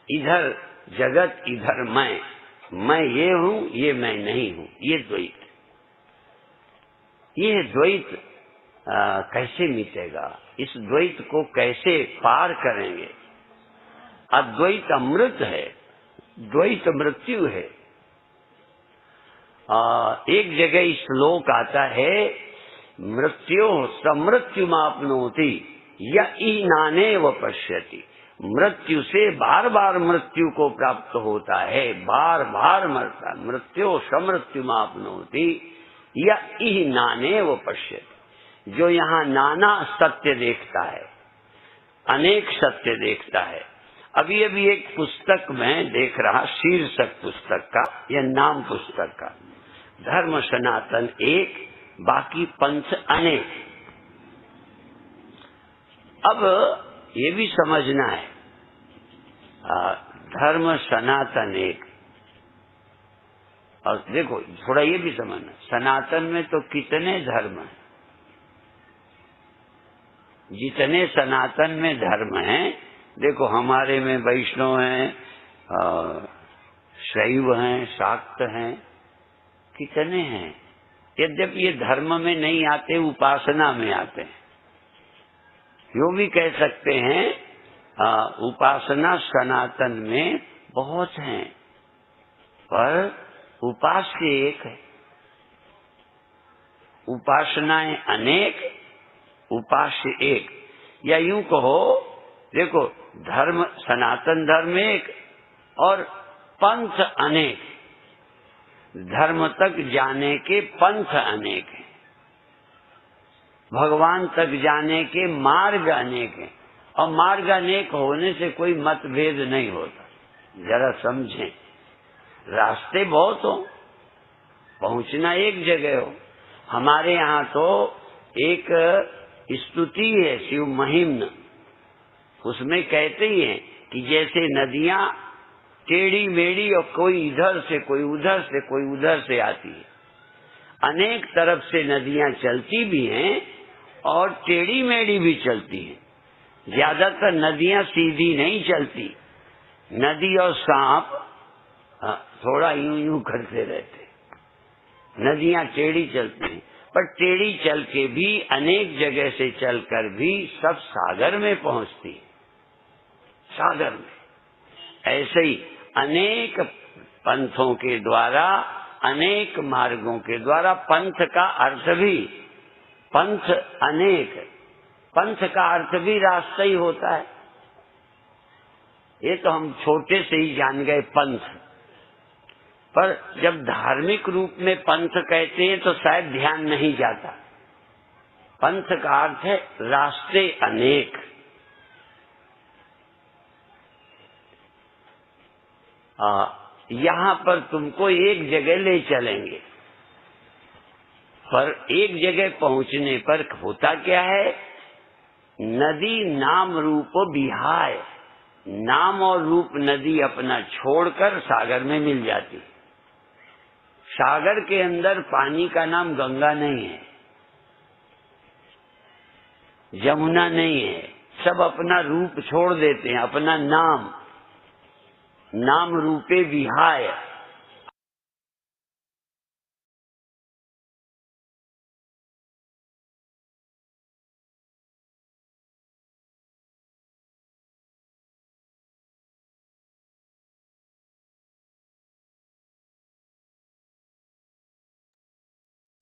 इधर जगत, इधर मैं ये हूं, ये मैं नहीं हूं, ये द्वैत। ये द्वैत कैसे मिटेगा, इस द्वैत को कैसे पार करेंगे। अद्वैत अमृत है, द्वैत मृत्यु है। एक जगह श्लोक आता है, मृत्यो समृत्युमाप्नोति यही नानेव पश्यति। मृत्यु से बार बार मृत्यु को प्राप्त होता है, बार बार मरता है। मृत्यो समृत्युमाप्नोति यही नानेव पश्यति। जो यहाँ नाना सत्य देखता है, अनेक सत्य देखता है। अभी अभी एक पुस्तक में देख रहा, शीर्षक पुस्तक का या नाम पुस्तक का, धर्म सनातन एक, बाकी पंथ अनेक। अब ये भी समझना है, धर्म सनातन एक, और देखो थोड़ा ये भी समझना, सनातन में तो कितने धर्म हैं। जितने सनातन में धर्म हैं, देखो हमारे में वैष्णव हैं, शैव हैं, शाक्त हैं, कितने हैं। यद्यपि ये धर्म में नहीं आते, उपासना में आते हैं। यूं भी कह सकते हैं, उपासना सनातन में बहुत हैं, पर उपास्य एक है। उपासनाएं अनेक, उपास्य एक। या यूं कहो, देखो धर्म, सनातन धर्म एक और पंथ अनेक। धर्म तक जाने के पंथ अनेक हैं, भगवान तक जाने के मार्ग अनेक हैं। और मार्ग अनेक होने से कोई मतभेद नहीं होता। जरा समझें, रास्ते बहुत हो, पहुंचना एक जगह हो। हमारे यहाँ तो एक स्तुति है शिव महिम्न, उसमें कहते ही हैं कि जैसे नदियां टेढ़ी मेढ़ी और कोई इधर से कोई उधर से कोई उधर से आती है। अनेक तरफ से नदियां चलती भी हैं और टेढ़ी मेढ़ी भी चलती हैं। ज्यादातर नदियां सीधी नहीं चलती। नदी और सांप थोड़ा यूं यूं करते रहते। नदियां टेढ़ी चलती हैं, पर टेढ़ी चल के भी अनेक जगह से चलकर भी सब सागर में पहुंचती है। सागर में ऐसे ही अनेक पंथों के द्वारा, अनेक मार्गों के द्वारा, पंथ का अर्थ भी, पंथ अनेक, पंथ का अर्थ भी रास्ता ही होता है। ये तो हम छोटे से ही जान गए पंथ, पर जब धार्मिक रूप में पंथ कहते हैं तो शायद ध्यान नहीं जाता। पंथ का अर्थ है रास्ते अनेक। यहाँ पर तुमको एक जगह ले चलेंगे, पर एक जगह पहुंचने पर होता क्या है, नदी नाम रूप बिहाय, नाम और रूप नदी अपना छोड़कर सागर में मिल जाती। सागर के अंदर पानी का नाम गंगा नहीं है, जमुना नहीं है। सब अपना रूप छोड़ देते हैं, अपना नाम, नाम रूपे विहाय।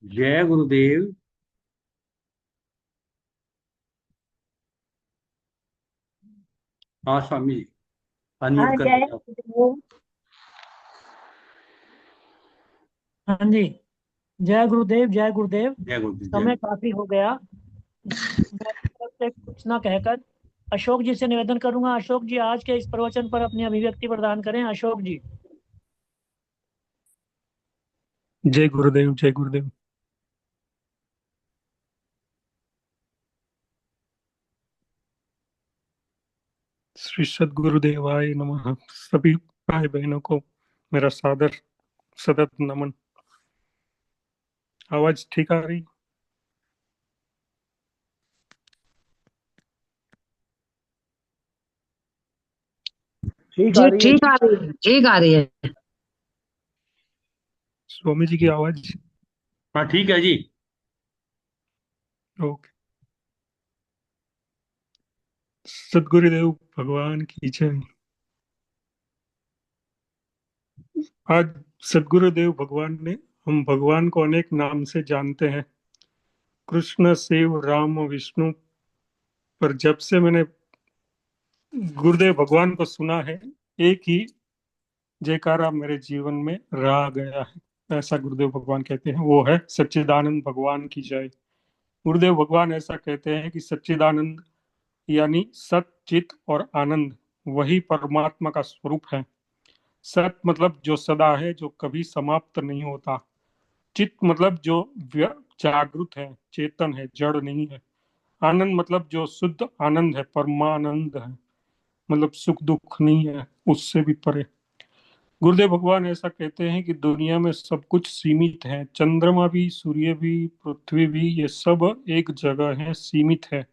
जय गुरुदेव। हाँ स्वामी जी, अनम्यूट कर दिया।
हाँ जी, जय गुरुदेव, जय गुरुदेव।
जय गुरुदेव।
समय काफी हो गया, मैं तरफ से कुछ ना कहकर अशोक जी से निवेदन करूंगा। अशोक जी आज के इस प्रवचन पर अपनी अभिव्यक्ति प्रदान करें। अशोक जी।
जय गुरुदेव, जय गुरुदेव। श्री सद्गुरुदेवाय नमः। सभी भाई बहनों को मेरा सादर सतत नमन। आवाज ठीक आ रही?
जी ठीक आ रही है, ठीक आ रही है।
स्वामी जी की आवाज?
हाँ ठीक है जी।
ओके। सदगुरुदेव भगवान की जय। आज सदगुरुदेव भगवान ने, हम भगवान को अनेक नाम से जानते हैं, कृष्ण, शिव, राम, विष्णु, पर जब से मैंने गुरुदेव भगवान को सुना है, एक ही जयकारा मेरे जीवन में रह गया है। ऐसा गुरुदेव भगवान कहते हैं, वो है सच्चिदानंद भगवान की जय। गुरुदेव भगवान ऐसा कहते हैं कि सच्चिदानंद यानी सत, चित और आनंद वही परमात्मा का स्वरूप है। सत मतलब जो सदा है, जो कभी समाप्त नहीं होता। चित मतलब जो जागृत है, चेतन है, जड़ नहीं है। आनंद मतलब जो शुद्ध आनंद है, परमानंद है, मतलब सुख दुख नहीं है, उससे भी परे। गुरुदेव भगवान ऐसा कहते हैं कि दुनिया में सब कुछ सीमित है, चंद्रमा भी, सूर्य भी, पृथ्वी भी, ये सब एक जगह है, सीमित है।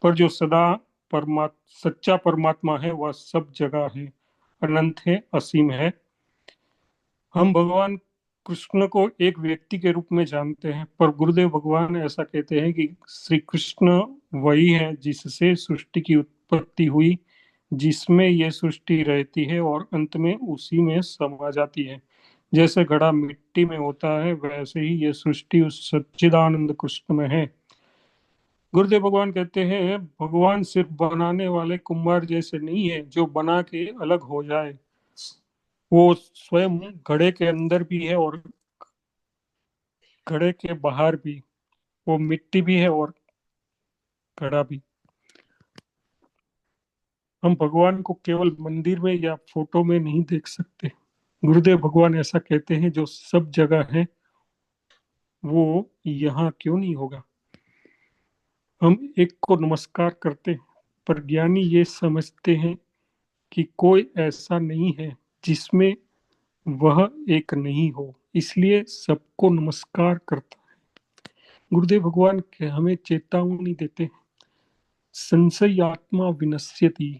पर जो सदा सच्चा परमात्मा है वह सब जगह है, अनंत है, असीम है। हम भगवान कृष्ण को एक व्यक्ति के रूप में जानते हैं, पर गुरुदेव भगवान ऐसा कहते हैं कि श्री कृष्ण वही है जिससे सृष्टि की उत्पत्ति हुई, जिसमें ये सृष्टि रहती है और अंत में उसी में समा जाती है। जैसे घड़ा मिट्टी में होता है, वैसे ही ये सृष्टि उस सच्चिदानंद कृष्ण में है। गुरुदेव भगवान कहते हैं, भगवान सिर्फ बनाने वाले कुम्हार जैसे नहीं है जो बना के अलग हो जाए, वो स्वयं घड़े के अंदर भी है और घड़े के बाहर भी। वो मिट्टी भी है और घड़ा भी। हम भगवान को केवल मंदिर में या फोटो में नहीं देख सकते। गुरुदेव भगवान ऐसा कहते हैं, जो सब जगह है वो यहाँ क्यों नहीं होगा। हम एक को नमस्कार करते हैं, पर ज्ञानी ये समझते हैं कि कोई ऐसा नहीं है जिसमें वह एक नहीं हो, इसलिए सबको नमस्कार करता है। गुरुदेव भगवान के हमें चेतावनी देते हैं, संशय आत्मा विनश्यति,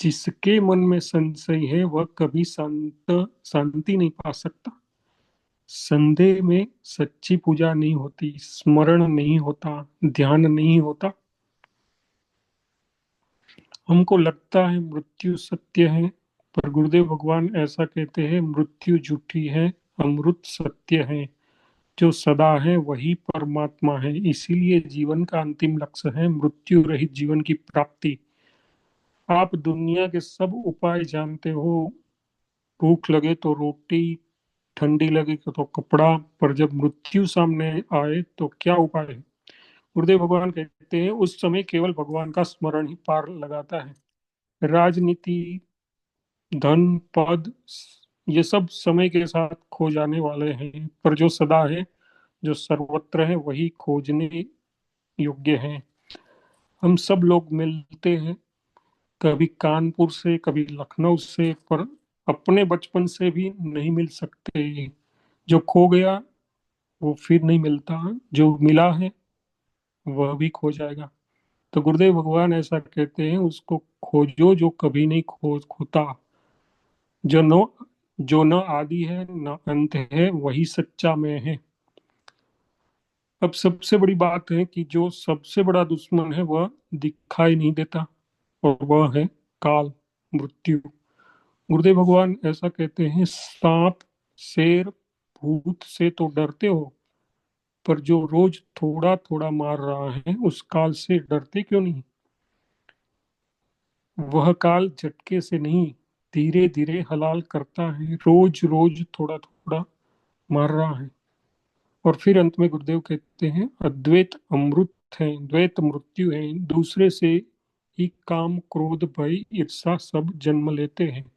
जिसके मन में संशय है वह कभी शांति नहीं पा सकता। संदेह में सच्ची पूजा नहीं होती, स्मरण नहीं होता, ध्यान नहीं होता। हमको लगता है मृत्यु सत्य है, पर गुरुदेव भगवान ऐसा कहते हैं, मृत्यु झूठी है, अमृत सत्य है। जो सदा है वही परमात्मा है। इसीलिए जीवन का अंतिम लक्ष्य है मृत्यु रहित जीवन की प्राप्ति। आप दुनिया के सब उपाय जानते हो, भूख लगे तो रोटी, ठंडी लगे तो कपड़ा, पर जब मृत्यु सामने आए तो क्या उपाय है। गुरुदेव भगवान कहते हैं, उस समय केवल भगवान का स्मरण ही पार लगाता है। राजनीति, धन, पद, ये सब समय के साथ खो जाने वाले हैं, पर जो सदा है, जो सर्वत्र है, वही खोजने योग्य है। हम सब लोग मिलते हैं, कभी कानपुर से, कभी लखनऊ से, पर अपने बचपन से भी नहीं मिल सकते। जो खो गया वो फिर नहीं मिलता, जो मिला है वह भी खो जाएगा। तो गुरुदेव भगवान ऐसा कहते हैं, उसको खोजो जो कभी नहीं खोता। जो न आदि है न अंत है, वही सच्चा मैं है। अब सबसे बड़ी बात है कि जो सबसे बड़ा दुश्मन है वह दिखाई नहीं देता, और वह है काल, मृत्यु। गुरुदेव भगवान ऐसा कहते हैं, सांप, शेर, भूत से तो डरते हो, पर जो रोज थोड़ा थोड़ा मार रहा है उस काल से डरते क्यों नहीं। वह काल झटके से नहीं, धीरे धीरे हलाल करता है, रोज रोज थोड़ा थोड़ा मार रहा है। और फिर अंत में गुरुदेव कहते हैं, अद्वैत अमृत है, द्वैत मृत्यु है, दूसरे से ही काम, क्रोध, भय, ईर्षा सब जन्म लेते हैं।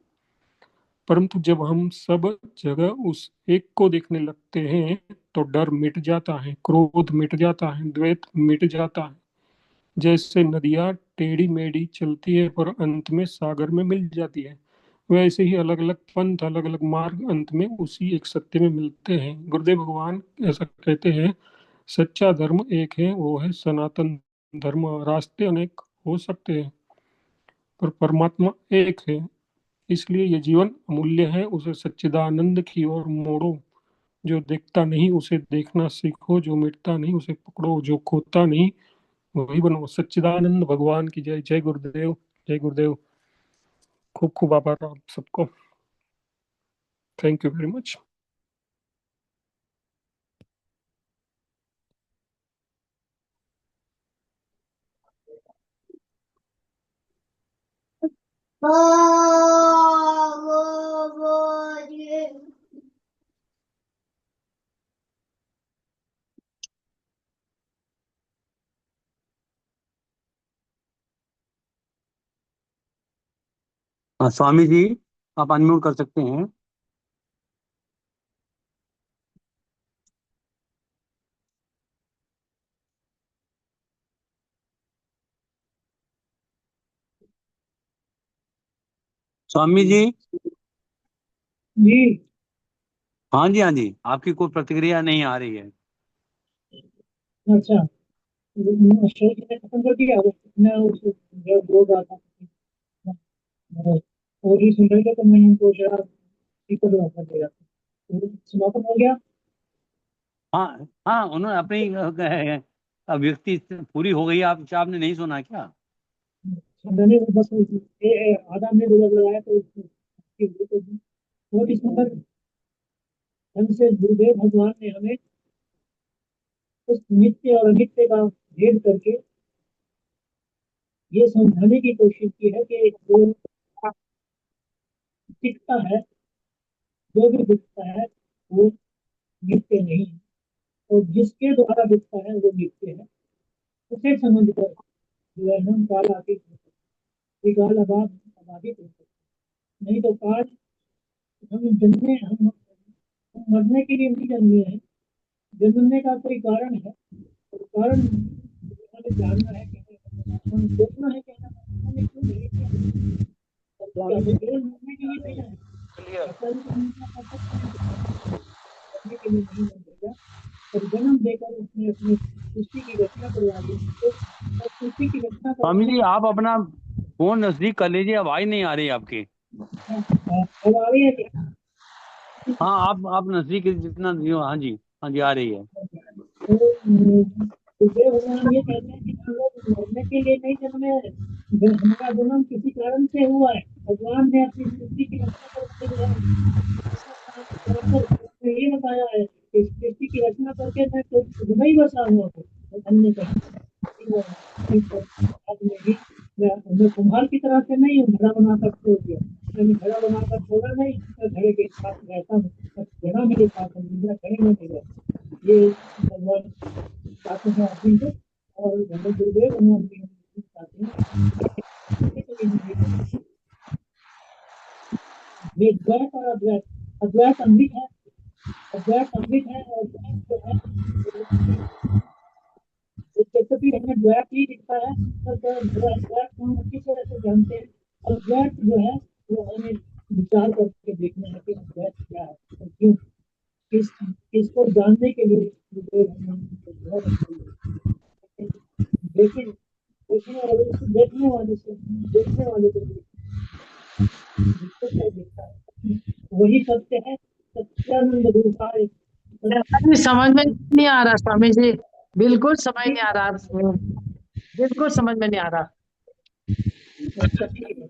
परंतु जब हम सब जगह उस एक को देखने लगते हैं तो डर मिट जाता है, क्रोध मिट जाता है, द्वैत मिट जाता है। जैसे नदियां टेढ़ी मेढ़ी चलती है पर अंत में सागर में मिल जाती है, वैसे ही अलग अलग पंथ, अलग अलग मार्ग अंत में उसी एक सत्य में मिलते हैं। गुरुदेव भगवान ऐसा कहते हैं, सच्चा धर्म एक है, वो है सनातन धर्म। रास्ते अनेक हो सकते हैं पर परमात्मा एक है। इसलिए ये जीवन अमूल्य है, उसे सच्चिदानंद की ओर मोड़ो। जो देखता नहीं उसे देखना सीखो, जो मिटता नहीं उसे पकड़ो, जो खोता नहीं वही बनो। सच्चिदानंद भगवान की जय। जय गुरुदेव, जय गुरुदेव। खूब खूब आभार आप सबको। Thank you very much.
हाँ स्वामी जी, आप अनम्यूट कर सकते हैं। स्वामी जी।
जी।
हाँ जी, हाँ जी, आपकी कोई प्रतिक्रिया नहीं आ रही है।
अच्छा, शोध मैंने खत्म कर दिया। मैं उस जो बोल रहा था, और ही सुन रहे थे, तो मैंने उनको जरा स्पीकर ऑफ कर दिया। तो समापन हो गया।
हाँ हाँ, उन्होंने अपनी अभिव्यक्ति पूरी हो गई। आपने नहीं सुना क्या?
मैंने वो बस आधा मिनट उधर लगाया, तो बहुत ही सुंदर ढंग से गुरुदेव भगवान ने हमें उस नित्य और अनित्य का भेद करके ये समझाने की कोशिश की है कि जो दिखता है, जो भी दिखता है, वो नित्य नहीं है, और जिसके द्वारा दिखता है वो नित्य है। उसे समझकर जो है हम काल आतीत हो सकते, काल अबाधित हो सकते। नहीं तो काल, हम मरने के लिए नहीं जन्मे हैं। जन्मने का कोई कारण है, और कारण हमें जानना है कि हम सोचना है कि हमने क्यों नहीं किया। केवल मरने के लिए नहीं है, ऐसा भी तो नहीं कर सकते हैं मरने के लिए नहीं मरेगा, और जन्म देकर उसने अपनी सृष्टि की रचना करवा दी। तो सृष्टि की रचना
स्वामी
करवाने
जी,
के
आप अपना फोन नजदीक कर लीजिए, आवाज नहीं आ रही आपकी।
अब आ रही है क्या?
हाँ, आप नजदीक जितना। हाँ जी, हाँ जी, आ रही है।
तो विजय भगवान ये कहते हैं कि हम लोग मरने के लिए नहीं जन्मे हैं। हमारा जन्म किसी कारण से हुआ है। भगवान ने अपनी सृष्टि की रचना करके जो है ये बताया है कि सृष्टि की रचना करके मैं तो खुद में ही बसा हुआ हूँ, अन्य कहीं बाद में भी मैं कुम्हार की तरह से नहीं हूँ, घड़ा बनाकर छोड़ दिया। मैंने घड़ा बनाकर छोड़ा नहीं, मैं घड़े के साथ रहता हूँ, घड़ा मेरे साथ है, घड़े में नहीं रहता। ये भगवान चाहते हैं अर्जुन को, और धर्म गुरुदेव उन्होंने चाहते हैं ये द्वैत और अद्वैत। अद्वैत अमृत है, अद्वैत अमृत है, और द्वैत जो है यद्यपि हमें द्वैत ही दिखता है, पर द्वैत को हम अच्छी तरह से जानते हैं। अद्वैत जो है वो हमें विचार करके देखना है कि अद्वैत क्या है और क्यों। इसको जानने के लिए गुरुदेव भगवान लेकिन देखने वाले को जिसको कोई देखता है वही सत्य है। सत्यानंद रूपाय
समझ में नहीं आ रहा स्वामी जी, बिल्कुल समझ नहीं आ रहा, बिल्कुल समझ में नहीं आ रहा।
अच्छा, ठीक है।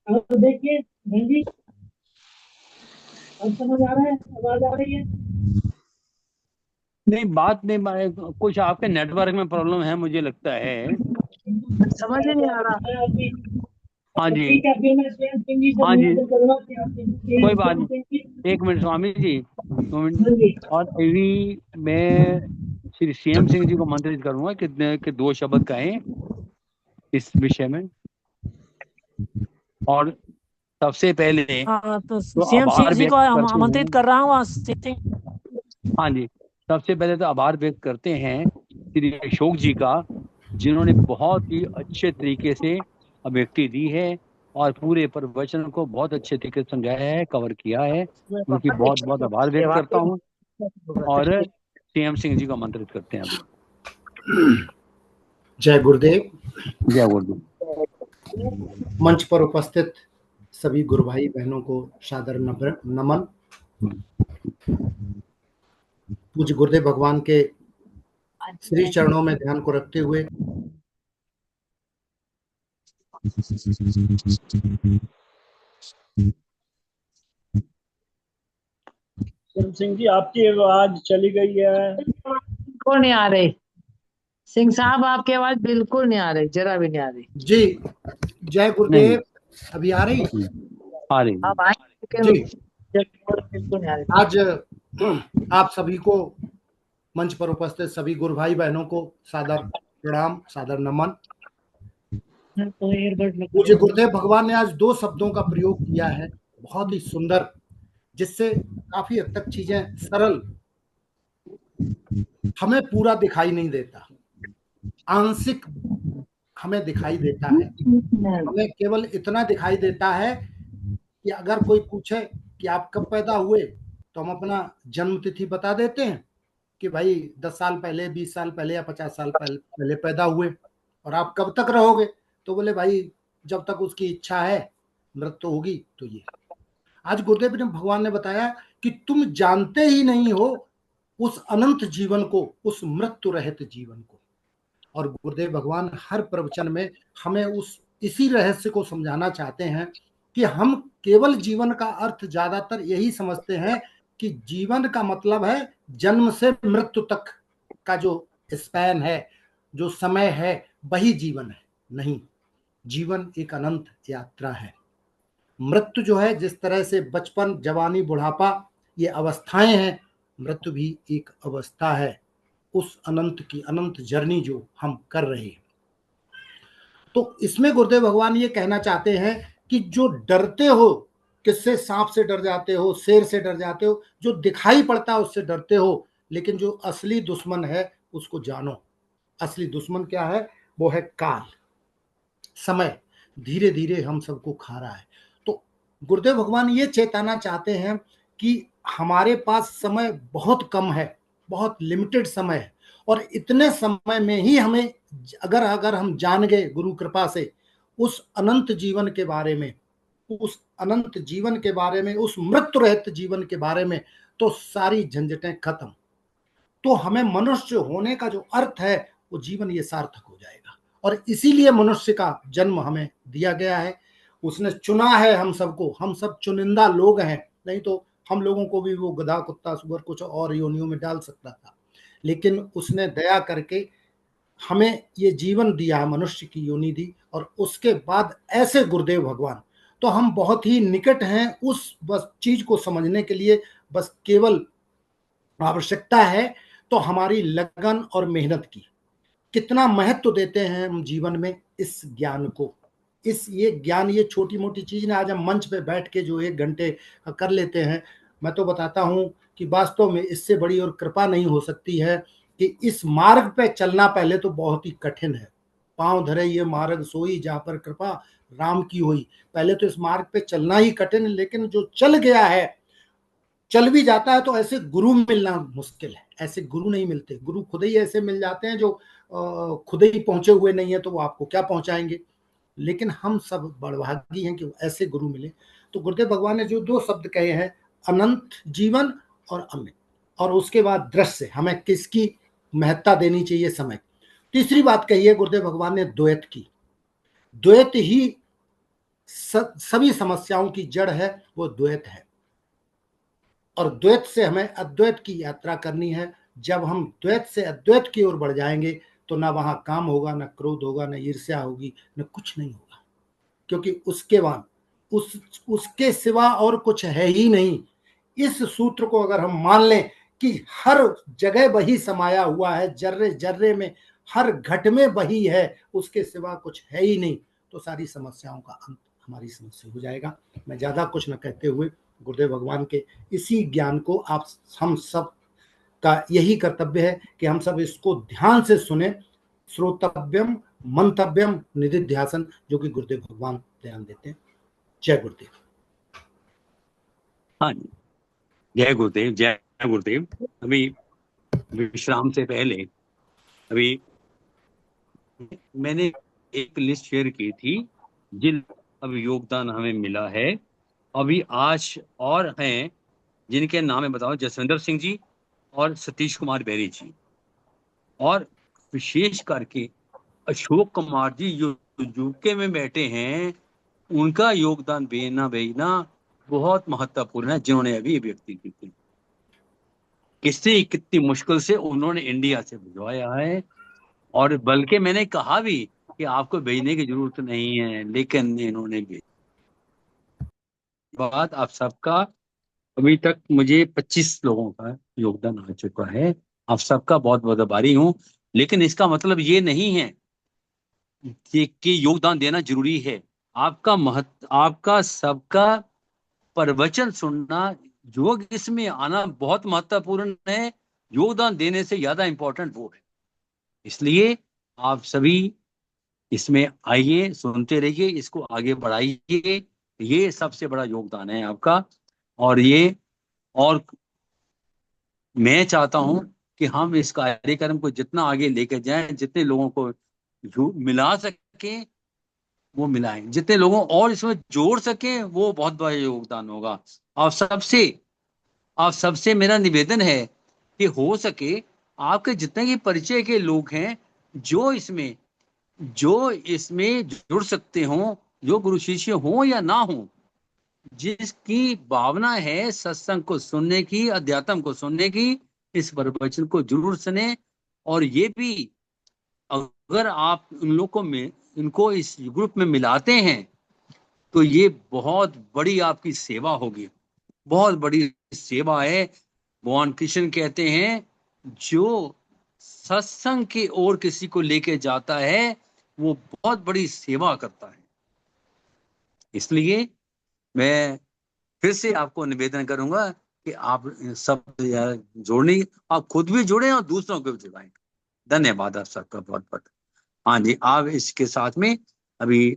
अब देखिए बहन जी, अब समझ आ रहा है, आवाज आ रही है?
नहीं, बात नहीं, कुछ आपके नेटवर्क में प्रॉब्लम है मुझे लगता है।
समझ ही नहीं आ रहा।
हाँ जी,
ठीक है, फिर मैं स्वयं सिंह जी से
हाँ जी,
निवेदन करूंगा कि आप
कोई बात नहीं। एक मिनट स्वामी जी, 2 मिनट।
हाँ जी।
और अभी मैं श्री सीएम सिंह जी को मंत्रित करूंगा कि 2 शब्द कहें इस विषय में। और सबसे पहले
हाँ, तो
तो
सीएम सिंह
आभार
जी को
व्यक्त करते
आमंत्रित
हैं।
कर रहा हूँ।
हाँ जी, सबसे पहले तो आभार व्यक्त करते हैं श्री अशोक जी का, जिन्होंने बहुत ही अच्छे तरीके से अभिव्यक्ति दी है और पूरे प्रवचन को बहुत अच्छे तरीके से समझाया है, कवर किया है। उनकी बहुत बहुत आभार व्यक्त करता हूँ। और सीएम सिंह जी को आमंत्रित करते हैं अभी।
जय गुरुदेव।
जय गुरुदेव।
मंच पर उपस्थित सभी गुरु भाई बहनों को सादर नमन। पूज्य गुरुदेव भगवान के श्री चरणों में ध्यान को रखते हुए
सिंह जी आपकी आवाज चली गई है।
बिल्कुल नहीं आ रही सिंह साहब, आपकी आवाज बिल्कुल नहीं आ रही, जरा भी नहीं आ रही
जी। जय गुरुदेव। अभी आ रही?
आ रही
आप आए
जी।
बिल्कुल नहीं आ रही।
आज आप सभी को, मंच पर उपस्थित सभी गुरु भाई बहनों को सादर प्रणाम, सादर नमन। मुझे गुरुदेव भगवान ने आज 2 शब्दों का प्रयोग किया है, बहुत ही सुंदर, जिससे काफी हद तक चीजें सरल, हमें पूरा दिखाई नहीं देता, आंशिक हमें दिखाई देता है। हमें केवल इतना दिखाई देता है कि अगर कोई पूछे कि आप कब पैदा हुए, तो हम अपना जन्म तिथि बता देते हैं कि भाई 10 साल पहले, 20 साल पहले या 50 साल पहले पैदा हुए। और आप कब तक रहोगे, तो बोले भाई जब तक उसकी इच्छा है, मृत्यु होगी तो ये। आज गुरुदेव ने भगवान ने बताया कि तुम जानते ही नहीं हो उस अनंत जीवन को, उस मृत्यु रहित जीवन को। और गुरुदेव भगवान हर प्रवचन में हमें इसी रहस्य को समझाना चाहते हैं कि हम केवल जीवन का अर्थ ज्यादातर यही समझते हैं कि जीवन का मतलब है जन्म से मृत्यु तक का जो स्पैन है, जो समय है, वही जीवन है। नहीं, जीवन एक अनंत यात्रा है। मृत्यु जो है, जिस तरह से बचपन, जवानी, बुढ़ापा ये अवस्थाएं हैं, मृत्यु भी एक अवस्था है, उस अनंत की अनंत जर्नी जो हम कर रहे हैं। तो इसमें गुरुदेव भगवान ये कहना चाहते हैं कि जो डरते हो, किससे? सांप से डर जाते हो, शेर से डर जाते हो, जो दिखाई पड़ता है उससे डरते हो, लेकिन जो असली दुश्मन है उसको जानो। असली दुश्मन क्या है? वो है काल, समय धीरे धीरे हम सबको खा रहा है। तो गुरुदेव भगवान ये चेताना चाहते हैं कि हमारे पास समय बहुत कम है, बहुत लिमिटेड समय है, और इतने समय में ही हमें अगर हम जान गए गुरु कृपा से उस अनंत जीवन के बारे में, उस अनंत जीवन के बारे में, उस मृत्यु रहित जीवन के बारे में, तो सारी झंझटें खत्म। तो हमें मनुष्य होने का जो अर्थ है वो जीवन ये सार्थक हो जाएगा। और इसीलिए मनुष्य का जन्म हमें दिया गया है, उसने चुना है हम सबको। हम सब चुनिंदा लोग हैं, नहीं तो हम लोगों को भी वो गधा, कुत्ता, सुअर कुछ और योनियों में डाल सकता था, लेकिन उसने दया करके हमें ये जीवन दिया है, मनुष्य की योनि दी। और उसके बाद ऐसे गुरुदेव भगवान, तो हम बहुत ही निकट हैं उस बस चीज को समझने के लिए। बस केवल आवश्यकता है तो हमारी लगन और मेहनत की। कितना महत्व देते हैं हम जीवन में इस ज्ञान को। ये ज्ञान, ये छोटी मोटी चीज ना, आज हम मंच पे बैठ के जो 1 घंटे कर लेते हैं, मैं तो बताता हूं कि वास्तव में इससे बड़ी और कृपा नहीं हो सकती है कि इस मार्ग पे चलना पहले तो बहुत ही कठिन है। पांव धरे ये मार्ग सोई, जहां पर कृपा राम की हुई। पहले तो इस मार्ग पे चलना ही कठिन है, लेकिन जो चल गया है, चल भी जाता है, तो ऐसे गुरु मिलना मुश्किल है। ऐसे गुरु नहीं मिलते। गुरु खुद ही ऐसे मिल जाते हैं जो खुद ही पहुंचे हुए नहीं है, तो वो आपको क्या पहुंचाएंगे। लेकिन हम सब बड़भागी हैं कि ऐसे गुरु मिले। तो गुरुदेव भगवान ने जो 2 शब्द कहे हैं, अनंत जीवन और अमृत, और उसके बाद दृश्य, हमें किसकी महत्ता देनी चाहिए? समय। तीसरी बात कही है गुरुदेव भगवान ने द्वैत की। द्वैत ही सभी समस्याओं की जड़ है, वो द्वैत है। और द्वैत से हमें अद्वैत की यात्रा करनी है। जब हम द्वैत से अद्वैत की ओर बढ़ जाएंगे, तो ना वहां काम होगा, ना क्रोध होगा, ना ईर्ष्या होगी, ना कुछ नहीं होगा, क्योंकि उसके बाद उसके सिवा और कुछ है ही नहीं। इस सूत्र को अगर हम मान लें कि हर जगह वही समाया हुआ है, जर्रे जर्रे में, हर घट में वही है, उसके सिवा कुछ है ही नहीं, तो सारी समस्याओं का अंत हमारी समस्या हो जाएगा। मैं ज्यादा कुछ न कहते हुए गुरुदेव भगवान के इसी ज्ञान को हम सब का यही कर्तव्य है कि हम सब इसको ध्यान से सुने। श्रोतव्यम मंतव्यम निधिध्यासन, जो कि गुरुदेव भगवान ध्यान देते हैं। जय गुरुदेव।
हाँ जी, जय गुरुदेव, जय गुरुदेव। अभी विश्राम से पहले अभी मैंने एक लिस्ट शेयर की थी जिन अभी योगदान हमें मिला है। अभी आज और हैं जिनके नाम है बताओ, जसविंदर सिंह जी और सतीश कुमार बेरी जी। और विशेष करके अशोक कुमार जी जो यूके में बैठे हैं, उनका योगदान बेना बहुत महत्वपूर्ण है, जिन्होंने अभी व्यक्ति की थी। कितनी मुश्किल से उन्होंने इंडिया से भिजवाया है, और बल्कि मैंने कहा भी कि आपको भेजने की जरूरत नहीं है, लेकिन इन्होंने भेजा। बात आप सबका अभी तक मुझे 25 लोगों का योगदान आ चुका है। आप सबका बहुत बहुत आभारी हूं। लेकिन इसका मतलब ये नहीं है कि योगदान देना जरूरी है। आपका सबका प्रवचन सुनना, योग इसमें आना बहुत महत्वपूर्ण है। योगदान देने से ज्यादा इंपॉर्टेंट वो है। इसलिए आप सभी इसमें आइए, सुनते रहिए, इसको आगे बढ़ाइए। ये सबसे बड़ा योगदान है आपका। और मैं चाहता हूं कि हम इस कार्यक्रम को जितना आगे लेकर जाएं, जितने लोगों को मिला सके वो मिलाएं, जितने लोगों और इसमें जोड़ सके वो बहुत बड़ा योगदान होगा। आप सबसे मेरा निवेदन है कि हो सके आपके जितने भी परिचय के लोग हैं जो इसमें जुड़ सकते हो, जो गुरु शिष्य हो या ना हो, जिसकी भावना है सत्संग को सुनने की, अध्यात्म को सुनने की, इस प्रवचन को जरूर सुने। और ये भी अगर आप इनको इस ग्रुप में मिलाते हैं तो ये बहुत बड़ी आपकी सेवा होगी, बहुत बड़ी सेवा है। भगवान कृष्ण कहते हैं जो सत्संग की ओर किसी को लेके जाता है वो बहुत बड़ी सेवा करता है। इसलिए मैं फिर से आपको निवेदन करूंगा कि आप सब जोड़ने, आप खुद भी जुड़े और दूसरों को भी जुड़ाएं। धन्यवाद आप सबका बहुत बहुत। हाँ जी, आप इसके साथ में अभी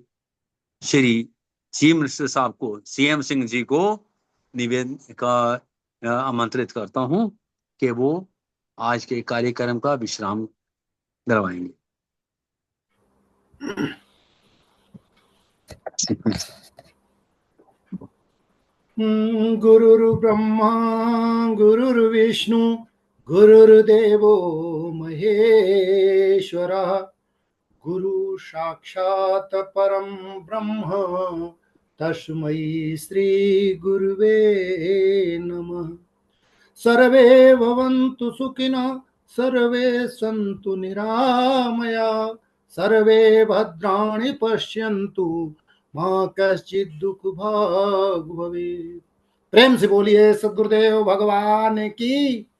श्री चीफ मिनिस्टर साहब को, सीएम सिंह जी को निवेदन का आमंत्रित करता हूं कि वो आज के कार्यक्रम का विश्राम करवाएंगे।
गुरुर्ब्रह्मा गुरुर्विष्णु गुरुर्देवो महेश्वरः, गुरु साक्षात् परम ब्रह्म तस्मै श्री गुरुवे नमः। सर्वे भवन्तु सुखिनः, सर्वे सन्तु निरामया, सर्वे भद्राणि पश्यन्तु मां कश्चित् दुख भाग भवेत्। प्रेम से बोलिए सद्गुरुदेव भगवान की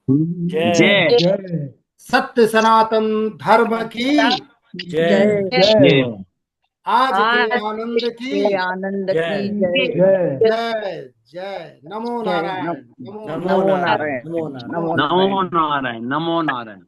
जय।
सत्य सनातन धर्म की
जय।
आज के आनंद की
जय।
जय जय। नमो नारायण
नमो नारायण।
नमो नारायण। नमो नारायण।